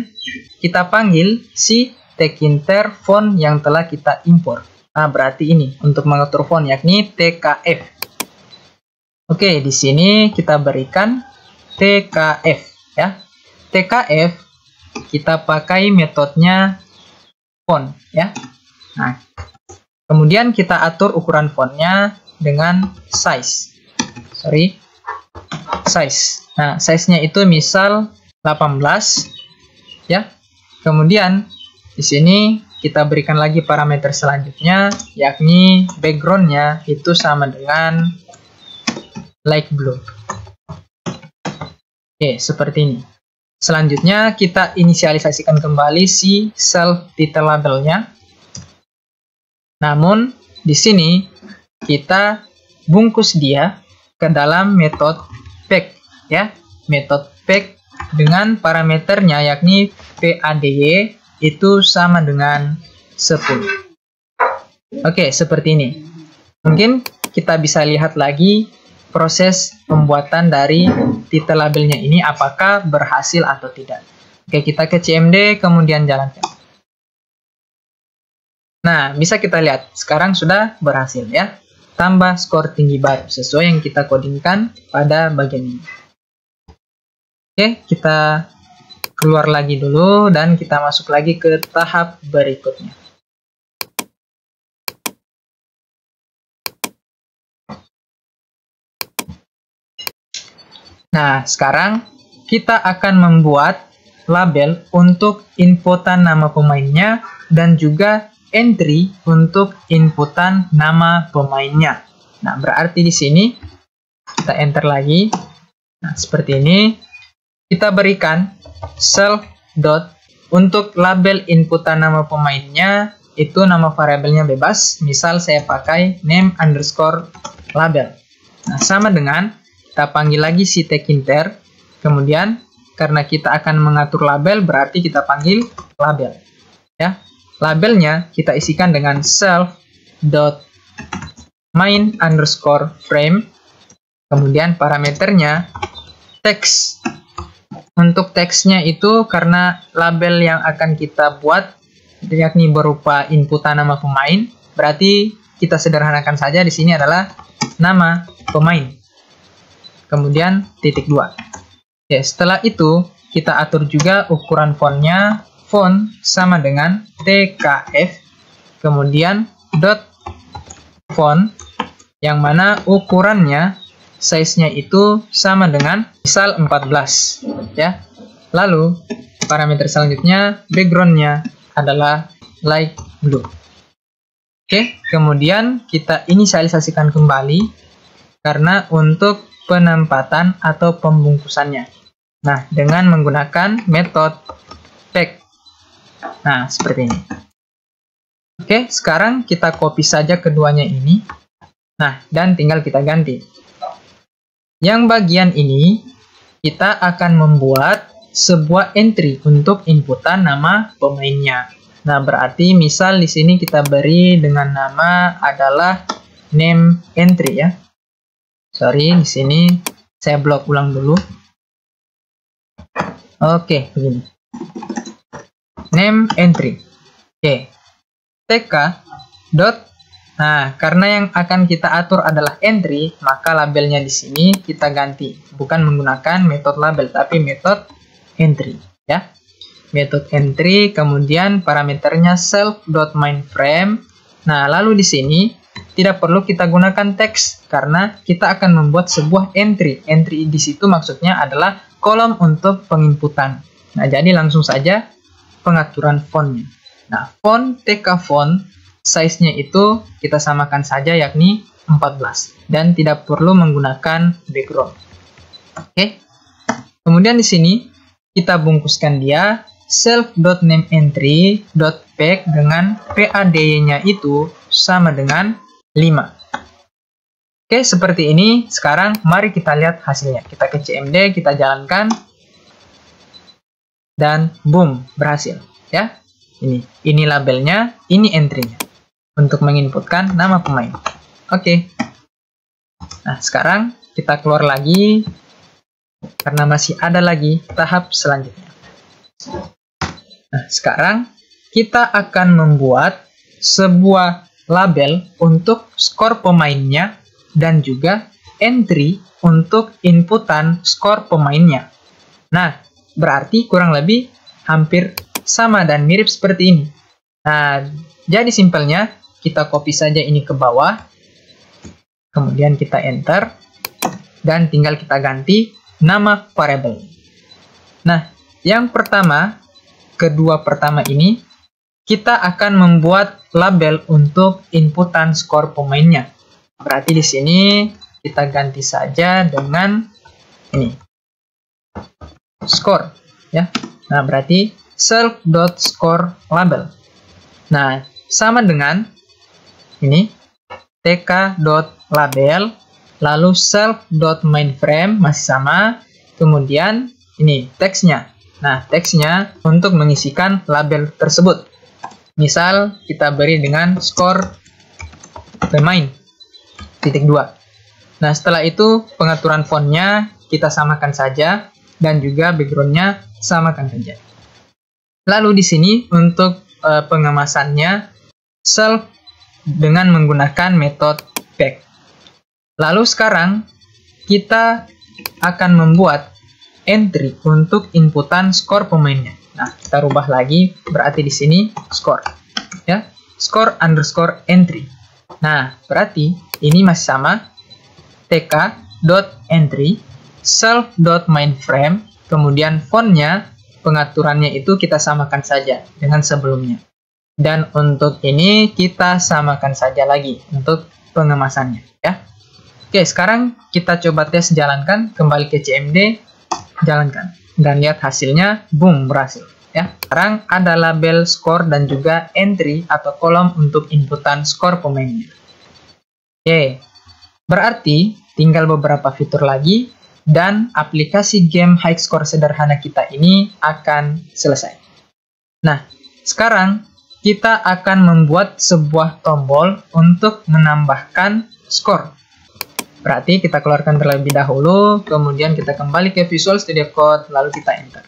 kita panggil si tkinter font yang telah kita import. Nah, berarti ini untuk mengatur font yakni tkf. Oke, di sini kita berikan tkf, ya. tkf kita pakai metodenya font, ya. Nah, kemudian kita atur ukuran fontnya dengan size. Nah, size-nya itu misal 18, ya. Kemudian di sini kita berikan lagi parameter selanjutnya yakni background-nya itu sama dengan light blue. Oke, seperti ini. Selanjutnya kita inisialisasikan kembali si self title labelnya. Namun di sini kita bungkus dia ke dalam metode pack, ya. Metode pack dengan parameternya yakni pady itu sama dengan 10. Oke, seperti ini. Mungkin kita bisa lihat lagi proses pembuatan dari title labelnya ini apakah berhasil atau tidak. Oke, kita ke CMD kemudian jalankan. Nah, bisa kita lihat sekarang sudah berhasil, ya. Tambah skor tinggi baru sesuai yang kita codingkan pada bagian ini. Oke, kita keluar lagi dulu dan kita masuk lagi ke tahap berikutnya. Nah, sekarang kita akan membuat label untuk inputan nama pemainnya dan juga entry untuk inputan nama pemainnya. Nah, berarti di sini kita enter lagi. Nah, seperti ini. Kita berikan self dot untuk label inputan nama pemainnya itu nama variabelnya bebas. Misal saya pakai name underscore label. Nah, sama dengan kita panggil lagi si tkinter, kemudian karena kita akan mengatur label berarti kita panggil label, ya. Labelnya kita isikan dengan self.main_frame, kemudian parameternya teks. Untuk teksnya itu karena label yang akan kita buat yakni berupa inputan nama pemain, berarti kita sederhanakan saja di sini adalah nama pemain. Kemudian titik 2. Oke, setelah itu kita atur juga ukuran fontnya, font sama dengan tkf, kemudian self.font yang mana ukurannya size-nya itu sama dengan misal 14 ya. Lalu parameter selanjutnya background-nya adalah light blue. Oke, kemudian kita inisialisasikan kembali karena untuk penempatan atau pembungkusannya. Nah, dengan menggunakan metode pack. Nah, seperti ini. Oke, sekarang kita copy saja keduanya ini. Nah, dan tinggal kita ganti. Yang bagian ini, kita akan membuat sebuah entry untuk inputan nama pemainnya. Nah, berarti misal di sini kita beri dengan nama adalah name entry ya. Sorry, di sini saya blok ulang dulu. Oke, begini. Name entry. Oke. TK dot. Nah, karena yang akan kita atur adalah entry, maka labelnya di sini kita ganti. Bukan menggunakan metode label, tapi metode entry ya. Metode entry, kemudian parameternya self.mainFrame. Nah, lalu di sini tidak perlu kita gunakan teks karena kita akan membuat sebuah entry. Entry di situ maksudnya adalah kolom untuk penginputan. Nah, jadi langsung saja pengaturan fontnya. Nah, font TK font size-nya itu kita samakan saja yakni 14 dan tidak perlu menggunakan background. Oke. Kemudian di sini kita bungkuskan dia self.nameentry.pack dengan PAD-nya itu sama dengan 5. Oke, seperti ini. Sekarang mari kita lihat hasilnya. Kita ke CMD, kita jalankan. Dan boom, berhasil. Ya. Ini labelnya, ini entry-nya. Untuk menginputkan nama pemain. Oke. Nah, sekarang kita keluar lagi. Karena masih ada lagi tahap selanjutnya. Nah, sekarang kita akan membuat sebuah label untuk skor pemainnya dan juga entry untuk inputan skor pemainnya. Nah, berarti kurang lebih hampir sama dan mirip seperti ini. Nah, jadi simpelnya kita copy saja ini ke bawah. Kemudian kita enter dan tinggal kita ganti nama variable. Nah, yang pertama, kedua pertama ini kita akan membuat label untuk inputan skor pemainnya. Berarti di sini kita ganti saja dengan ini. Score ya. Nah, berarti self.scoreLabel. Nah, sama dengan ini tk.label lalu self.mainFrame masih sama. Kemudian ini teksnya. Nah, teksnya untuk mengisikan label tersebut. Misal kita beri dengan skor pemain .2. Nah, setelah itu pengaturan fontnya kita samakan saja dan juga backgroundnya samakan saja. Lalu di sini untuk pengemasannya self dengan menggunakan metode pack. Lalu sekarang kita akan membuat entry untuk inputan skor pemainnya. Nah, kita rubah lagi, berarti di sini score ya, score underscore entry. Nah, berarti ini masih sama tk.entry self.mainFrame, kemudian fontnya pengaturannya itu kita samakan saja dengan sebelumnya. Dan untuk ini kita samakan saja lagi untuk pengemasannya ya. Oke, sekarang kita coba tes jalankan, kembali ke CMD, jalankan dan lihat hasilnya, boom, berhasil ya. Sekarang ada label skor dan juga entry atau kolom untuk inputan skor pemainnya. Oke, berarti tinggal beberapa fitur lagi dan aplikasi game high score sederhana kita ini akan selesai. Nah, sekarang kita akan membuat sebuah tombol untuk menambahkan skor. Berarti kita keluarkan terlebih dahulu, kemudian kita kembali ke Visual Studio Code, lalu kita enter.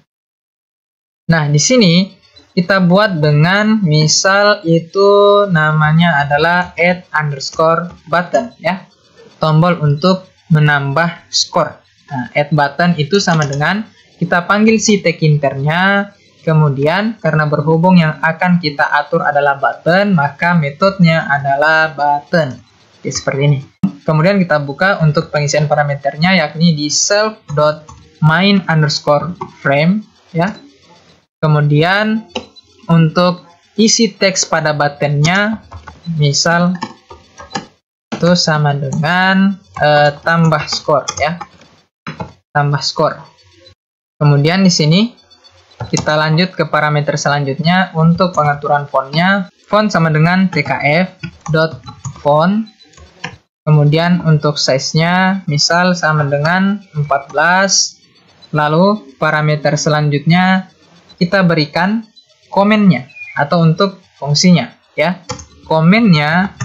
Nah, di sini kita buat dengan misal itu namanya adalah add underscore button ya. Tombol untuk menambah skor. Nah, add button itu sama dengan kita panggil si tag internnya, Kemudian, karena berhubung yang akan kita atur adalah button, maka metodenya adalah button. Oke, seperti ini. Kemudian kita buka untuk pengisian parameternya, yakni di self.main_frame, ya. Kemudian, untuk isi teks pada buttonnya, misal itu sama dengan tambah skor, ya. Tambah skor. Kemudian di sini kita lanjut ke parameter selanjutnya untuk pengaturan fontnya. Font sama dengan tkf.font. Kemudian untuk size-nya misal sama dengan 14. Lalu parameter selanjutnya kita berikan komennya atau untuk fungsinya, ya. Komennya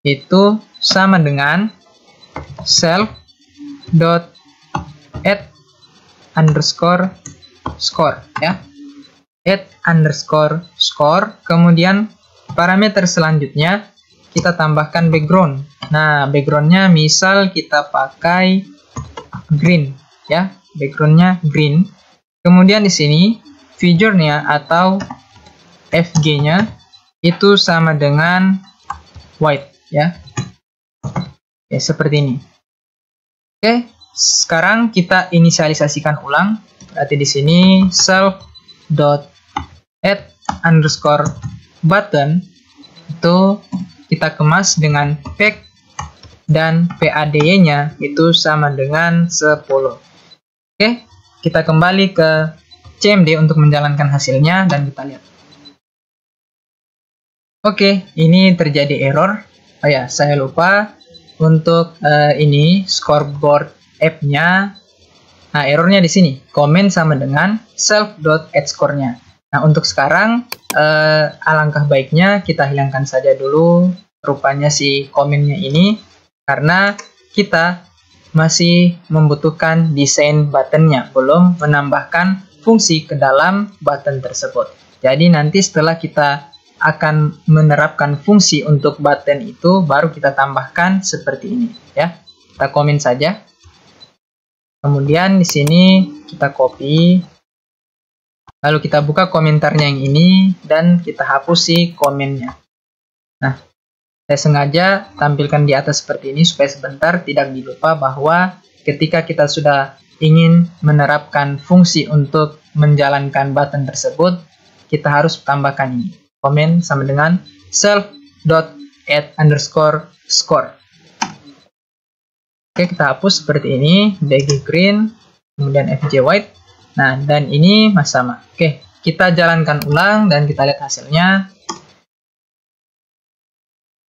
itu sama dengan self.add_score, ya. add_score. Kemudian parameter selanjutnya kita tambahkan background. Nah, backgroundnya misal kita pakai green, ya. Backgroundnya green. Kemudian di sini figure-nya atau FG-nya itu sama dengan white, ya. Oke, seperti ini. Oke, sekarang kita inisialisasikan ulang. Berarti di sini self.add_button itu kita kemas dengan pack dan PADY-nya itu sama dengan 10. Oke, kita kembali ke CMD untuk menjalankan hasilnya dan kita lihat. Oke, ini terjadi error. Oh ya, saya lupa untuk ini scoreboard app-nya. Nah, errornya di sini. Comment sama dengan self.add_score-nya. Nah, untuk sekarang alangkah baiknya kita hilangkan saja dulu rupanya si komennya ini karena kita masih membutuhkan desain buttonnya, belum menambahkan fungsi ke dalam button tersebut. Jadi nanti setelah kita akan menerapkan fungsi untuk button itu, baru kita tambahkan seperti ini, ya. Kita komen saja. Kemudian di sini kita copy. Lalu kita buka komentarnya yang ini dan kita hapus si komennya. Nah, saya sengaja tampilkan di atas seperti ini supaya sebentar tidak dilupa bahwa ketika kita sudah ingin menerapkan fungsi untuk menjalankan button tersebut, kita harus tambahkan ini. Komen sama dengan self.add_score. Oke, kita hapus seperti ini, BG green, kemudian FJ white. Nah, dan ini masih sama. Oke, kita jalankan ulang dan kita lihat hasilnya.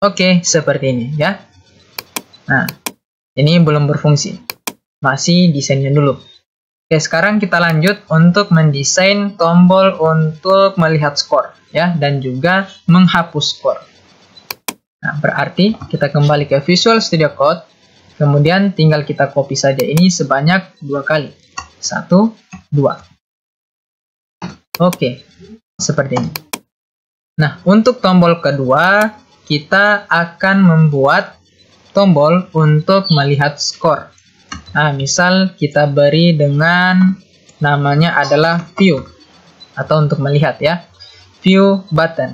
Oke, seperti ini, ya. Nah, ini belum berfungsi. Masih desainnya dulu. Oke, sekarang kita lanjut untuk mendesain tombol untuk melihat skor, ya, dan juga menghapus skor. Nah, berarti kita kembali ke Visual Studio Code, kemudian tinggal kita copy saja ini sebanyak 2 kali. 1, 2. Oke, seperti ini. Nah, untuk tombol kedua, kita akan membuat tombol untuk melihat skor. Nah, misal kita beri dengan namanya adalah view atau untuk melihat, ya. View button.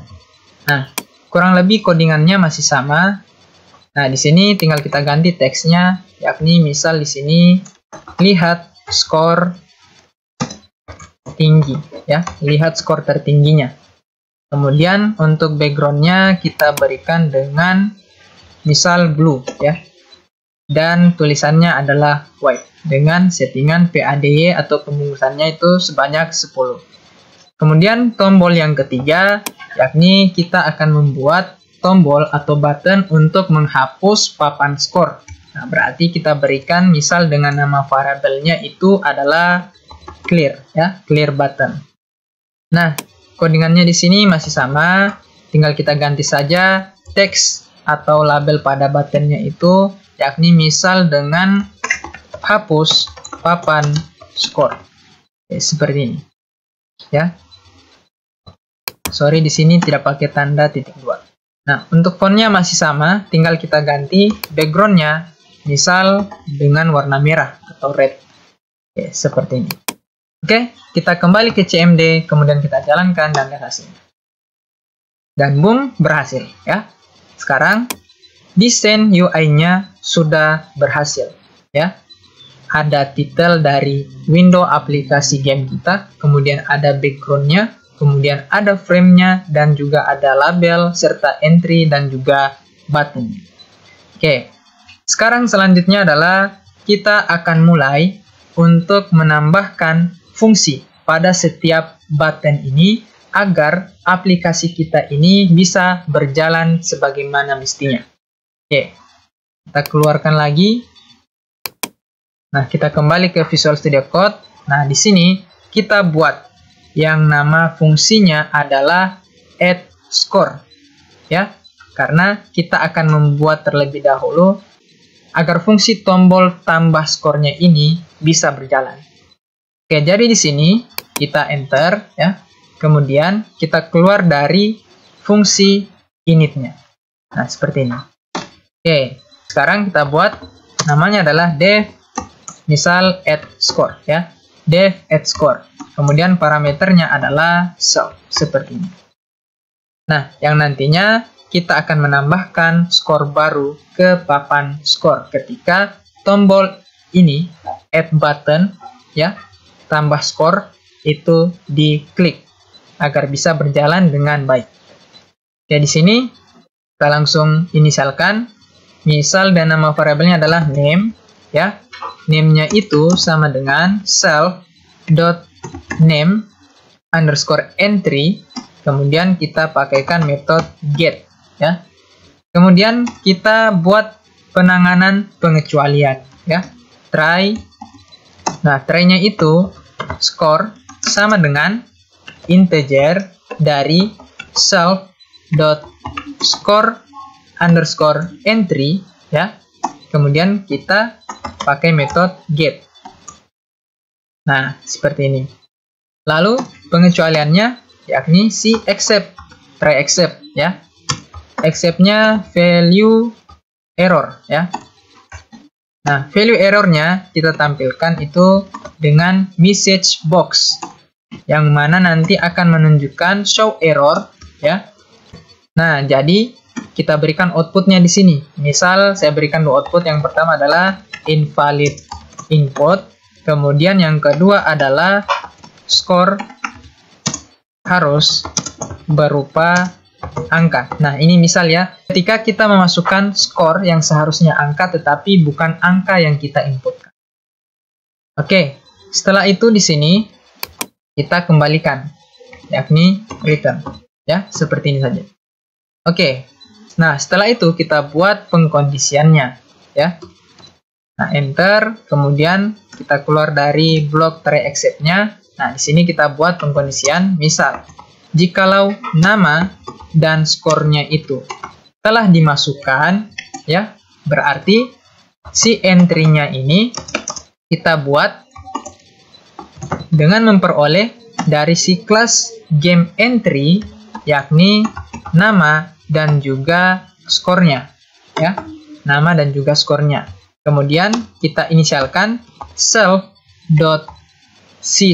Nah, kurang lebih codingannya masih sama. Nah, di sini tinggal kita ganti teksnya, yakni misal di sini lihat skor tinggi, ya. Lihat skor tertingginya. Kemudian untuk backgroundnya kita berikan dengan misal blue, ya. Dan tulisannya adalah white dengan settingan PADY atau pembungkusannya itu sebanyak 10. Kemudian tombol yang ketiga, yakni kita akan membuat tombol atau button untuk menghapus papan skor. Nah, berarti kita berikan misal dengan nama variabelnya itu adalah clear, ya, clear button. Nah, codingannya di sini masih sama, tinggal kita ganti saja teks atau label pada buttonnya itu, yakni misal dengan hapus papan skor. Oke, seperti ini, ya. Sorry, di sini tidak pakai tanda titik 2. Nah, untuk fontnya masih sama, tinggal kita ganti backgroundnya misal dengan warna merah atau red. Oke, seperti ini. Oke, kita kembali ke CMD, kemudian kita jalankan dan lihat hasilnya. Dan boom, berhasil ya. Sekarang desain UI-nya sudah berhasil ya. Ada titel dari window aplikasi game kita, kemudian ada background-nya, kemudian ada frame-nya, dan juga ada label serta entry dan juga button. Oke, sekarang selanjutnya adalah kita akan mulai untuk menambahkan fungsi pada setiap button ini agar aplikasi kita ini bisa berjalan sebagaimana mestinya. Oke, kita keluarkan lagi. Nah, kita kembali ke Visual Studio Code. Nah, di sini kita buat yang nama fungsinya adalah add score. Ya, karena kita akan membuat terlebih dahulu agar fungsi tombol tambah skornya ini bisa berjalan. Oke, jadi di sini kita enter ya. Kemudian kita keluar dari fungsi initnya. Nah, seperti ini. Oke, sekarang kita buat namanya adalah dev misal add score ya. Dev add score. Kemudian parameternya adalah self seperti ini. Nah, yang nantinya kita akan menambahkan skor baru ke papan skor ketika tombol ini add button ya, tambah skor itu diklik agar bisa berjalan dengan baik. Ya, di sini kita langsung inisialkan. Misal dan nama variabelnya adalah name ya. Name-nya itu sama dengan self.name underscore entry. Kemudian kita pakaikan metode get ya. Kemudian kita buat penanganan pengecualian ya. Try. Nah, try-nya itu score sama dengan integer dari self.score underscore entry ya. Kemudian kita pakai metode get. Nah, seperti ini. Lalu pengecualiannya yakni si except, try except ya. Except-nya value error ya. Nah, value error-nya kita tampilkan itu dengan message box, yang mana nanti akan menunjukkan show error ya. Nah, jadi kita berikan outputnya di sini. Misal saya berikan dua output. Yang pertama adalah invalid input, kemudian yang kedua adalah score harus berupa angka. Nah, ini misal ya, ketika kita memasukkan skor yang seharusnya angka tetapi bukan angka yang kita inputkan. Oke, setelah itu di sini kita kembalikan, yakni return ya, seperti ini saja. Oke, nah setelah itu kita buat pengkondisiannya ya. Nah, enter, kemudian kita keluar dari blok try except-nya. Nah, di sini kita buat pengkondisian, misal jikalau nama dan skornya itu telah dimasukkan ya, berarti si entry-nya ini kita buat dengan memperoleh dari si kelas game entry, yakni nama dan juga skornya ya, nama dan juga skornya. Kemudian kita inisialkan self.si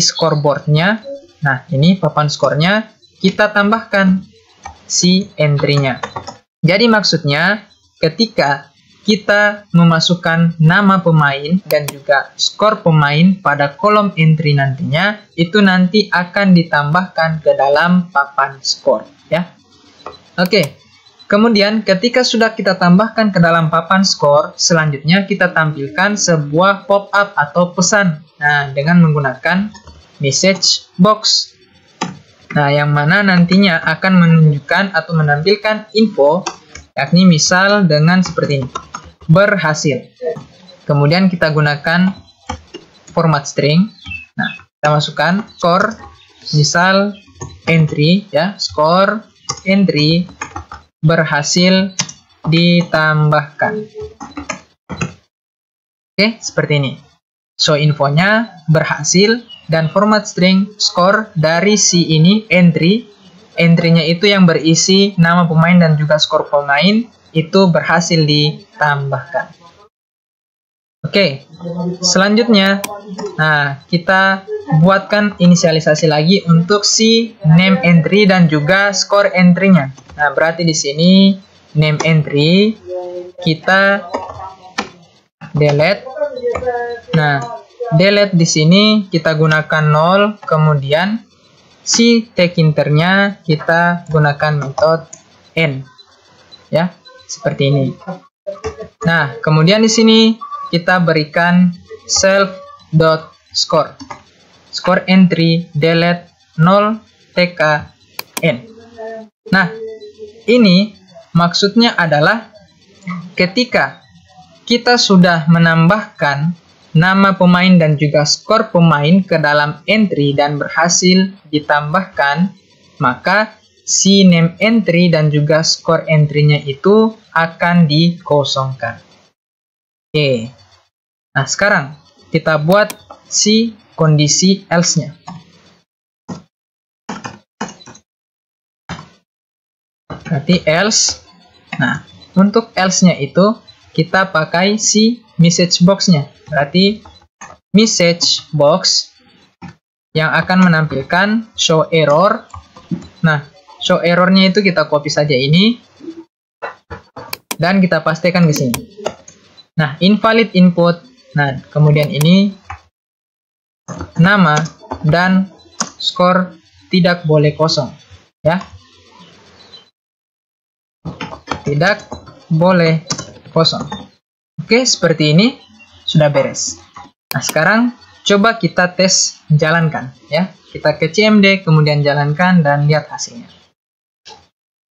scoreboard-nya. Nah, ini papan skornya, kita tambahkan si entry-nya. Jadi maksudnya ketika kita memasukkan nama pemain dan juga skor pemain pada kolom entry nantinya, itu nanti akan ditambahkan ke dalam papan skor ya. Oke. Kemudian ketika sudah kita tambahkan ke dalam papan skor, selanjutnya kita tampilkan sebuah pop-up atau pesan. Nah, dengan menggunakan message box. Nah, yang mana nantinya akan menunjukkan atau menampilkan info, yakni misal dengan seperti ini, berhasil. Kemudian kita gunakan format string. Nah, kita masukkan score, misal entry ya, score entry berhasil ditambahkan. Oke, seperti ini. So, infonya berhasil dan format string score dari si ini entry. Entry-nya itu yang berisi nama pemain dan juga skor pemain itu berhasil ditambahkan. Oke, selanjutnya, nah kita buatkan inisialisasi lagi untuk si name entry dan juga score entry-nya. Nah, berarti di sini name entry kita delete. Nah, delete di sini kita gunakan 0, kemudian si tag internya kita gunakan metode n. Ya, seperti ini. Nah, kemudian di sini kita berikan self.score. Score entry delete 0 tk n. Nah, ini maksudnya adalah ketika kita sudah menambahkan nama pemain dan juga skor pemain ke dalam entry dan berhasil ditambahkan, maka si name entry dan juga skor entry-nya itu akan dikosongkan. Oke. Nah, sekarang kita buat si kondisi else-nya. Berarti else. Nah, untuk else-nya itu kita pakai si message box-nya. Berarti message box yang akan menampilkan show error. Nah, show error-nya itu kita copy saja ini dan kita pastikan ke sini. Nah, invalid input. Nah, kemudian ini nama dan skor tidak boleh kosong, ya. Tidak boleh kosong. Oke, seperti ini sudah beres. Nah, sekarang coba kita tes jalankan, ya. Kita ke CMD, kemudian jalankan dan lihat hasilnya.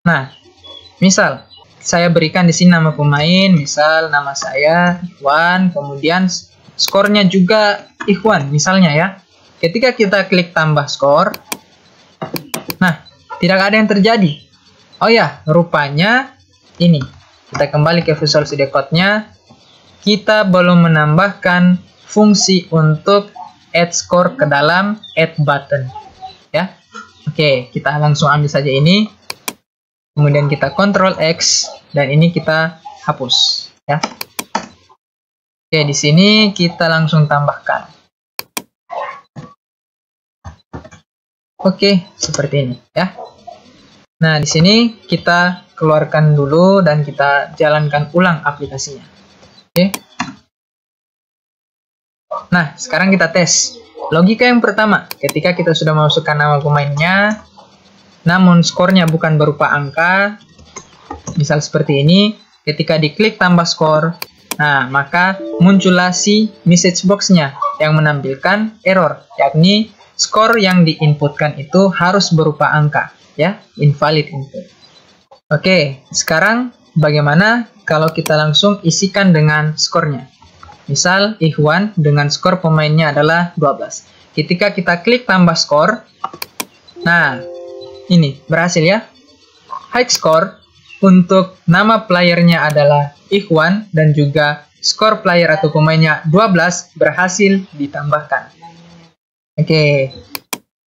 Nah, misal saya berikan di sini nama pemain, misal nama saya Ikhwan, kemudian skornya juga Ikhwan, misalnya ya. Ketika kita klik tambah skor, nah, tidak ada yang terjadi. Oh ya, rupanya ini. Kita kembali ke Visual Studio Code-nya. Kita belum menambahkan fungsi untuk add score ke dalam add button, ya. Oke, kita langsung ambil saja ini. Kemudian kita Ctrl X dan ini kita hapus, ya. Oke, di sini kita langsung tambahkan. Oke, seperti ini, ya. Nah, di sini kita keluarkan dulu dan kita jalankan ulang aplikasinya. Oke. Nah, sekarang kita tes. Logika yang pertama, ketika kita sudah memasukkan nama pemainnya, namun skornya bukan berupa angka, misal seperti ini, ketika diklik tambah skor, nah, maka muncullah si message box-nya yang menampilkan error, yakni skor yang diinputkan itu harus berupa angka, ya, invalid input. Oke, sekarang bagaimana kalau kita langsung isikan dengan skornya? Misal, Ikhwan dengan skor pemainnya adalah 12. Ketika kita klik tambah skor, nah, ini berhasil ya. High score untuk nama playernya adalah Ikhwan dan juga skor player atau pemainnya 12 berhasil ditambahkan. Oke.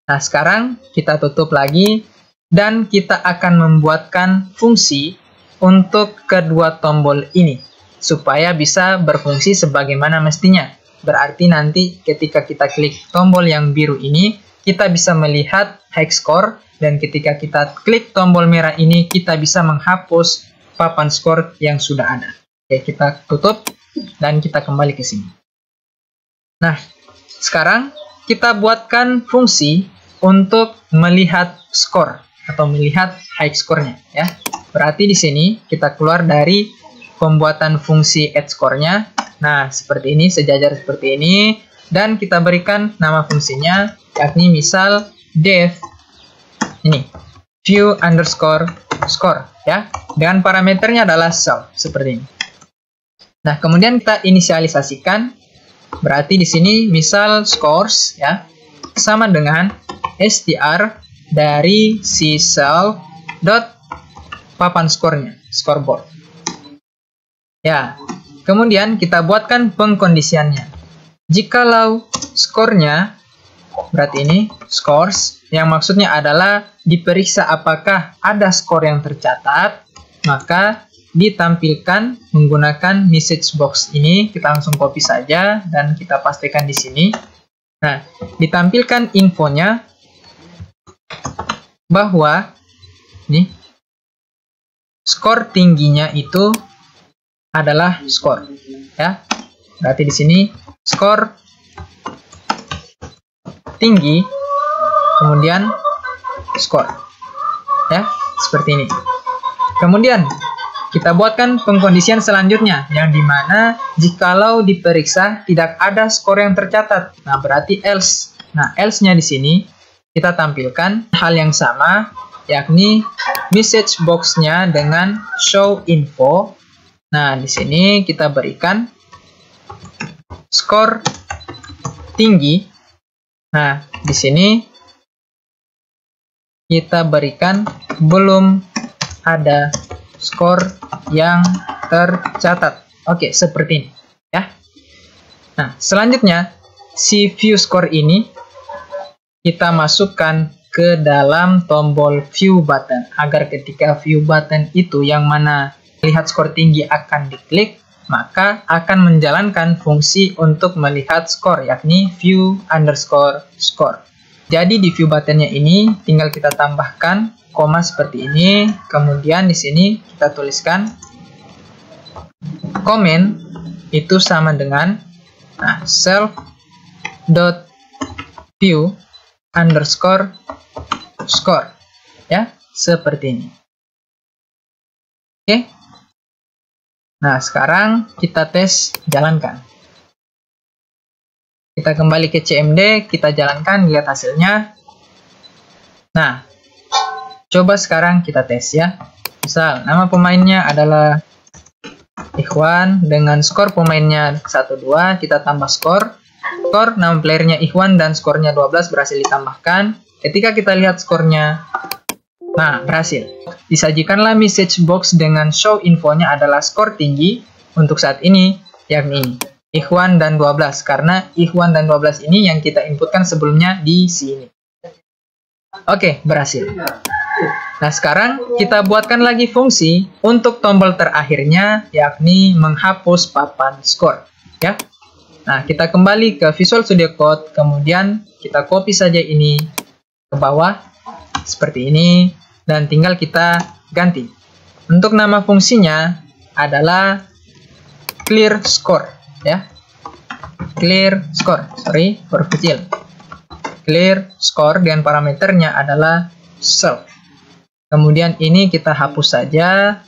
Nah, sekarang kita tutup lagi dan kita akan membuatkan fungsi untuk kedua tombol ini supaya bisa berfungsi sebagaimana mestinya. Berarti nanti ketika kita klik tombol yang biru ini, kita bisa melihat high score. Dan ketika kita klik tombol merah ini, kita bisa menghapus papan skor yang sudah ada. Oke, kita tutup dan kita kembali ke sini. Nah, sekarang kita buatkan fungsi untuk melihat skor atau melihat high score-nya, ya. Berarti di sini kita keluar dari pembuatan fungsi add score-nya. Nah, seperti ini, sejajar seperti ini, dan kita berikan nama fungsinya, yakni misal def ini view underscore score, ya, dengan parameternya adalah self seperti ini. Nah, kemudian kita inisialisasikan, berarti di sini misal scores, ya, sama dengan str dari si self dot papan skornya, scoreboard, ya. Kemudian kita buatkan pengkondisiannya. Jikalau skornya, berarti ini scores, yang maksudnya adalah diperiksa apakah ada skor yang tercatat, maka ditampilkan menggunakan message box ini. Kita langsung copy saja dan kita pastikan di sini. Nah, ditampilkan infonya bahwa nih skor tingginya itu adalah skor, ya. Berarti di sini skor tinggi, kemudian skor, ya, seperti ini. Kemudian kita buatkan pengkondisian selanjutnya, yang dimana jikalau diperiksa tidak ada skor yang tercatat, nah berarti else. Nah, else-nya di sini kita tampilkan hal yang sama, yakni message box-nya dengan show info. Nah, di sini kita berikan skor tinggi. Nah, di sini kita berikan belum ada skor yang tercatat. Oke, seperti ini, ya. Nah, selanjutnya si view score ini kita masukkan ke dalam tombol view button, agar ketika view button itu yang mana lihat skor tinggi akan diklik, maka akan menjalankan fungsi untuk melihat skor, yakni view underscore score. Jadi di view buttonnya ini tinggal kita tambahkan koma seperti ini, kemudian di sini kita tuliskan comment itu sama dengan self dot view underscore score, ya, seperti ini. Oke. Nah, sekarang kita tes jalankan. Kita kembali ke CMD, kita jalankan, lihat hasilnya. Nah, coba sekarang kita tes, ya. Misal, nama pemainnya adalah Ikhwan, dengan skor pemainnya 1-2, kita tambah skor. Skor, nama playernya Ikhwan, dan skornya 12 berhasil ditambahkan. Ketika kita lihat skornya, nah, berhasil. Disajikanlah message box dengan show infonya adalah skor tinggi untuk saat ini, yakni ini, Ikhwan dan 12, karena Ikhwan dan 12 ini yang kita inputkan sebelumnya di sini. Oke, berhasil. Nah, sekarang kita buatkan lagi fungsi untuk tombol terakhirnya, yakni menghapus papan skor, ya. Nah, kita kembali ke Visual Studio Code, kemudian kita copy saja ini ke bawah seperti ini, dan tinggal kita ganti. Untuk nama fungsinya adalah clear score, ya. Clear score, sorry, huruf kecil. Clear score dengan parameternya adalah self. Kemudian ini kita hapus saja.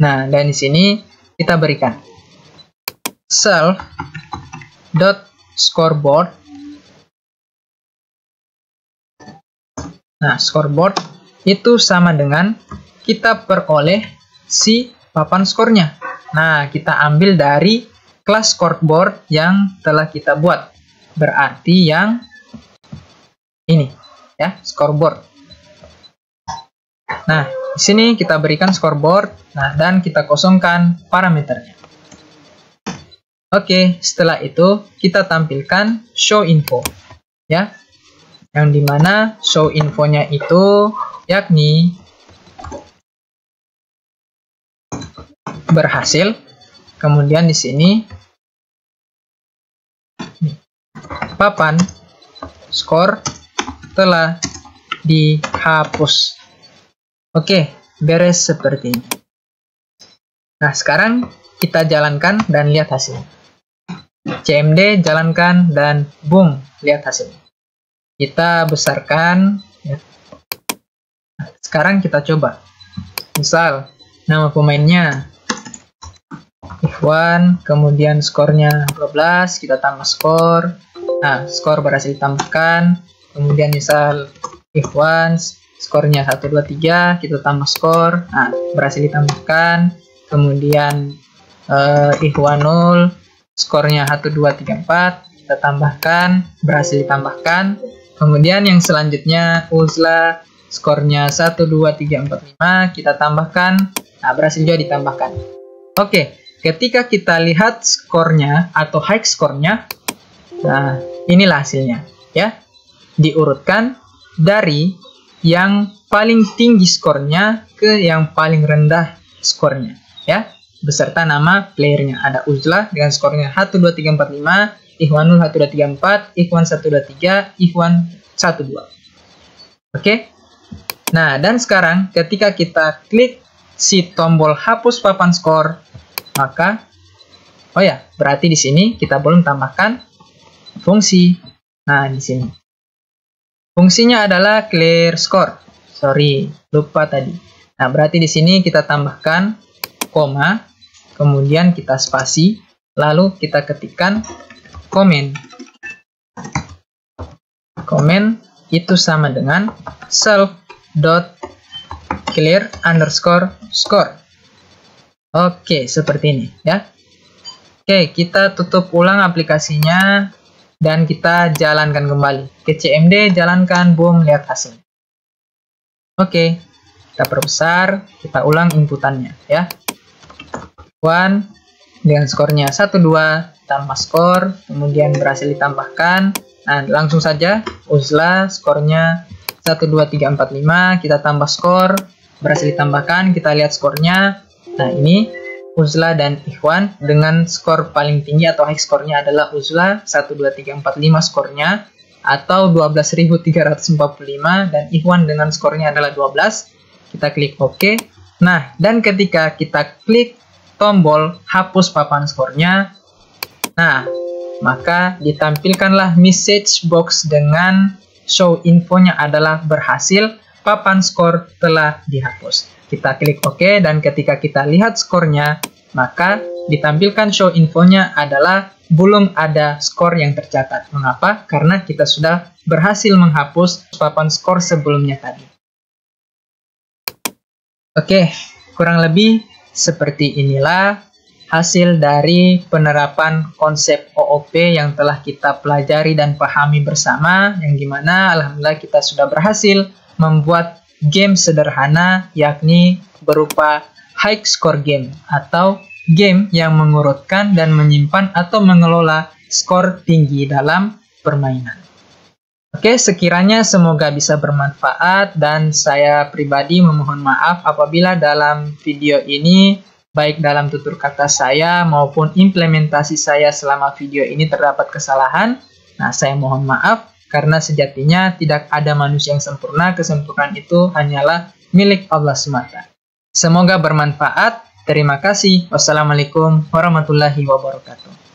Nah, dan di sini kita berikan self dot scoreboard. Nah, scoreboard itu sama dengan kita peroleh si papan skornya. Nah, kita ambil dari kelas scoreboard yang telah kita buat. Berarti yang ini, ya, scoreboard. Nah, di sini kita berikan scoreboard. Nah, dan kita kosongkan parameternya. Oke, setelah itu kita tampilkan show info, ya. Yang dimana show infonya itu yakni berhasil. Kemudian di sini papan skor telah dihapus. Oke, beres seperti ini. Nah, sekarang kita jalankan dan lihat hasilnya. CMD jalankan dan boom, lihat hasilnya. Kita besarkan, ya. Nah, sekarang kita coba. Misal, nama pemainnya Ikhwan, kemudian skornya 12, kita tambah skor. Nah, skor berhasil ditambahkan. Kemudian misal Ikhwan, skornya 1, 2, 3, kita tambah skor. Nah, berhasil ditambahkan. Kemudian Ikhwan 0, skornya 1, 2, 3, 4, kita tambahkan, berhasil ditambahkan. Kemudian yang selanjutnya Uzla, skornya 1, 2, 3, 4, 5, kita tambahkan. Nah, berhasil juga ditambahkan. Oke, ketika kita lihat skornya atau high skornya, nah, inilah hasilnya, ya. Diurutkan dari yang paling tinggi skornya ke yang paling rendah skornya, ya, beserta nama playernya. Ada Uzlah dengan skornya 12345, Ikhwanul 1234, Ikhwan 123, Ikhwan 12. Oke. Nah, dan sekarang ketika kita klik si tombol hapus papan skor, maka oh ya, berarti di sini kita belum tambahkan fungsi. Nah, di sini fungsinya adalah clear score. Sorry, lupa tadi. Nah, berarti di sini kita tambahkan koma, kemudian kita spasi, lalu kita ketikkan komen. Komen itu sama dengan self.clear_score. Oke, seperti ini ya. Oke, kita tutup ulang aplikasinya dan kita jalankan kembali. Ke CMD, jalankan, boom, lihat hasil. Oke, kita perbesar, kita ulang inputannya ya. Ikhwan dengan skornya 12 tambah skor, kemudian berhasil ditambahkan. Nah, langsung saja Uzlah skornya 12345, kita tambah skor, berhasil ditambahkan, kita lihat skornya. Nah, ini Uzlah dan Ikhwan dengan skor paling tinggi atau high skornya adalah Uzlah 12345 skornya atau 12.345, dan Ikhwan dengan skornya adalah 12. Kita klik OK. Nah, dan ketika kita klik tombol hapus papan skornya, nah, maka ditampilkanlah message box dengan show infonya adalah berhasil, papan skor telah dihapus. Kita klik OK, dan ketika kita lihat skornya, maka ditampilkan show infonya adalah belum ada skor yang tercatat. Mengapa? Karena kita sudah berhasil menghapus papan skor sebelumnya tadi. Oke, kurang lebih seperti inilah hasil dari penerapan konsep OOP yang telah kita pelajari dan pahami bersama, yang gimana alhamdulillah kita sudah berhasil membuat game sederhana, yakni berupa high score game atau game yang mengurutkan dan menyimpan atau mengelola skor tinggi dalam permainan. Oke, sekiranya semoga bisa bermanfaat, dan saya pribadi memohon maaf apabila dalam video ini, baik dalam tutur kata saya maupun implementasi saya selama video ini terdapat kesalahan. Nah, saya mohon maaf karena sejatinya tidak ada manusia yang sempurna, kesempurnaan itu hanyalah milik Allah semata. Semoga bermanfaat. Terima kasih. Wassalamualaikum warahmatullahi wabarakatuh.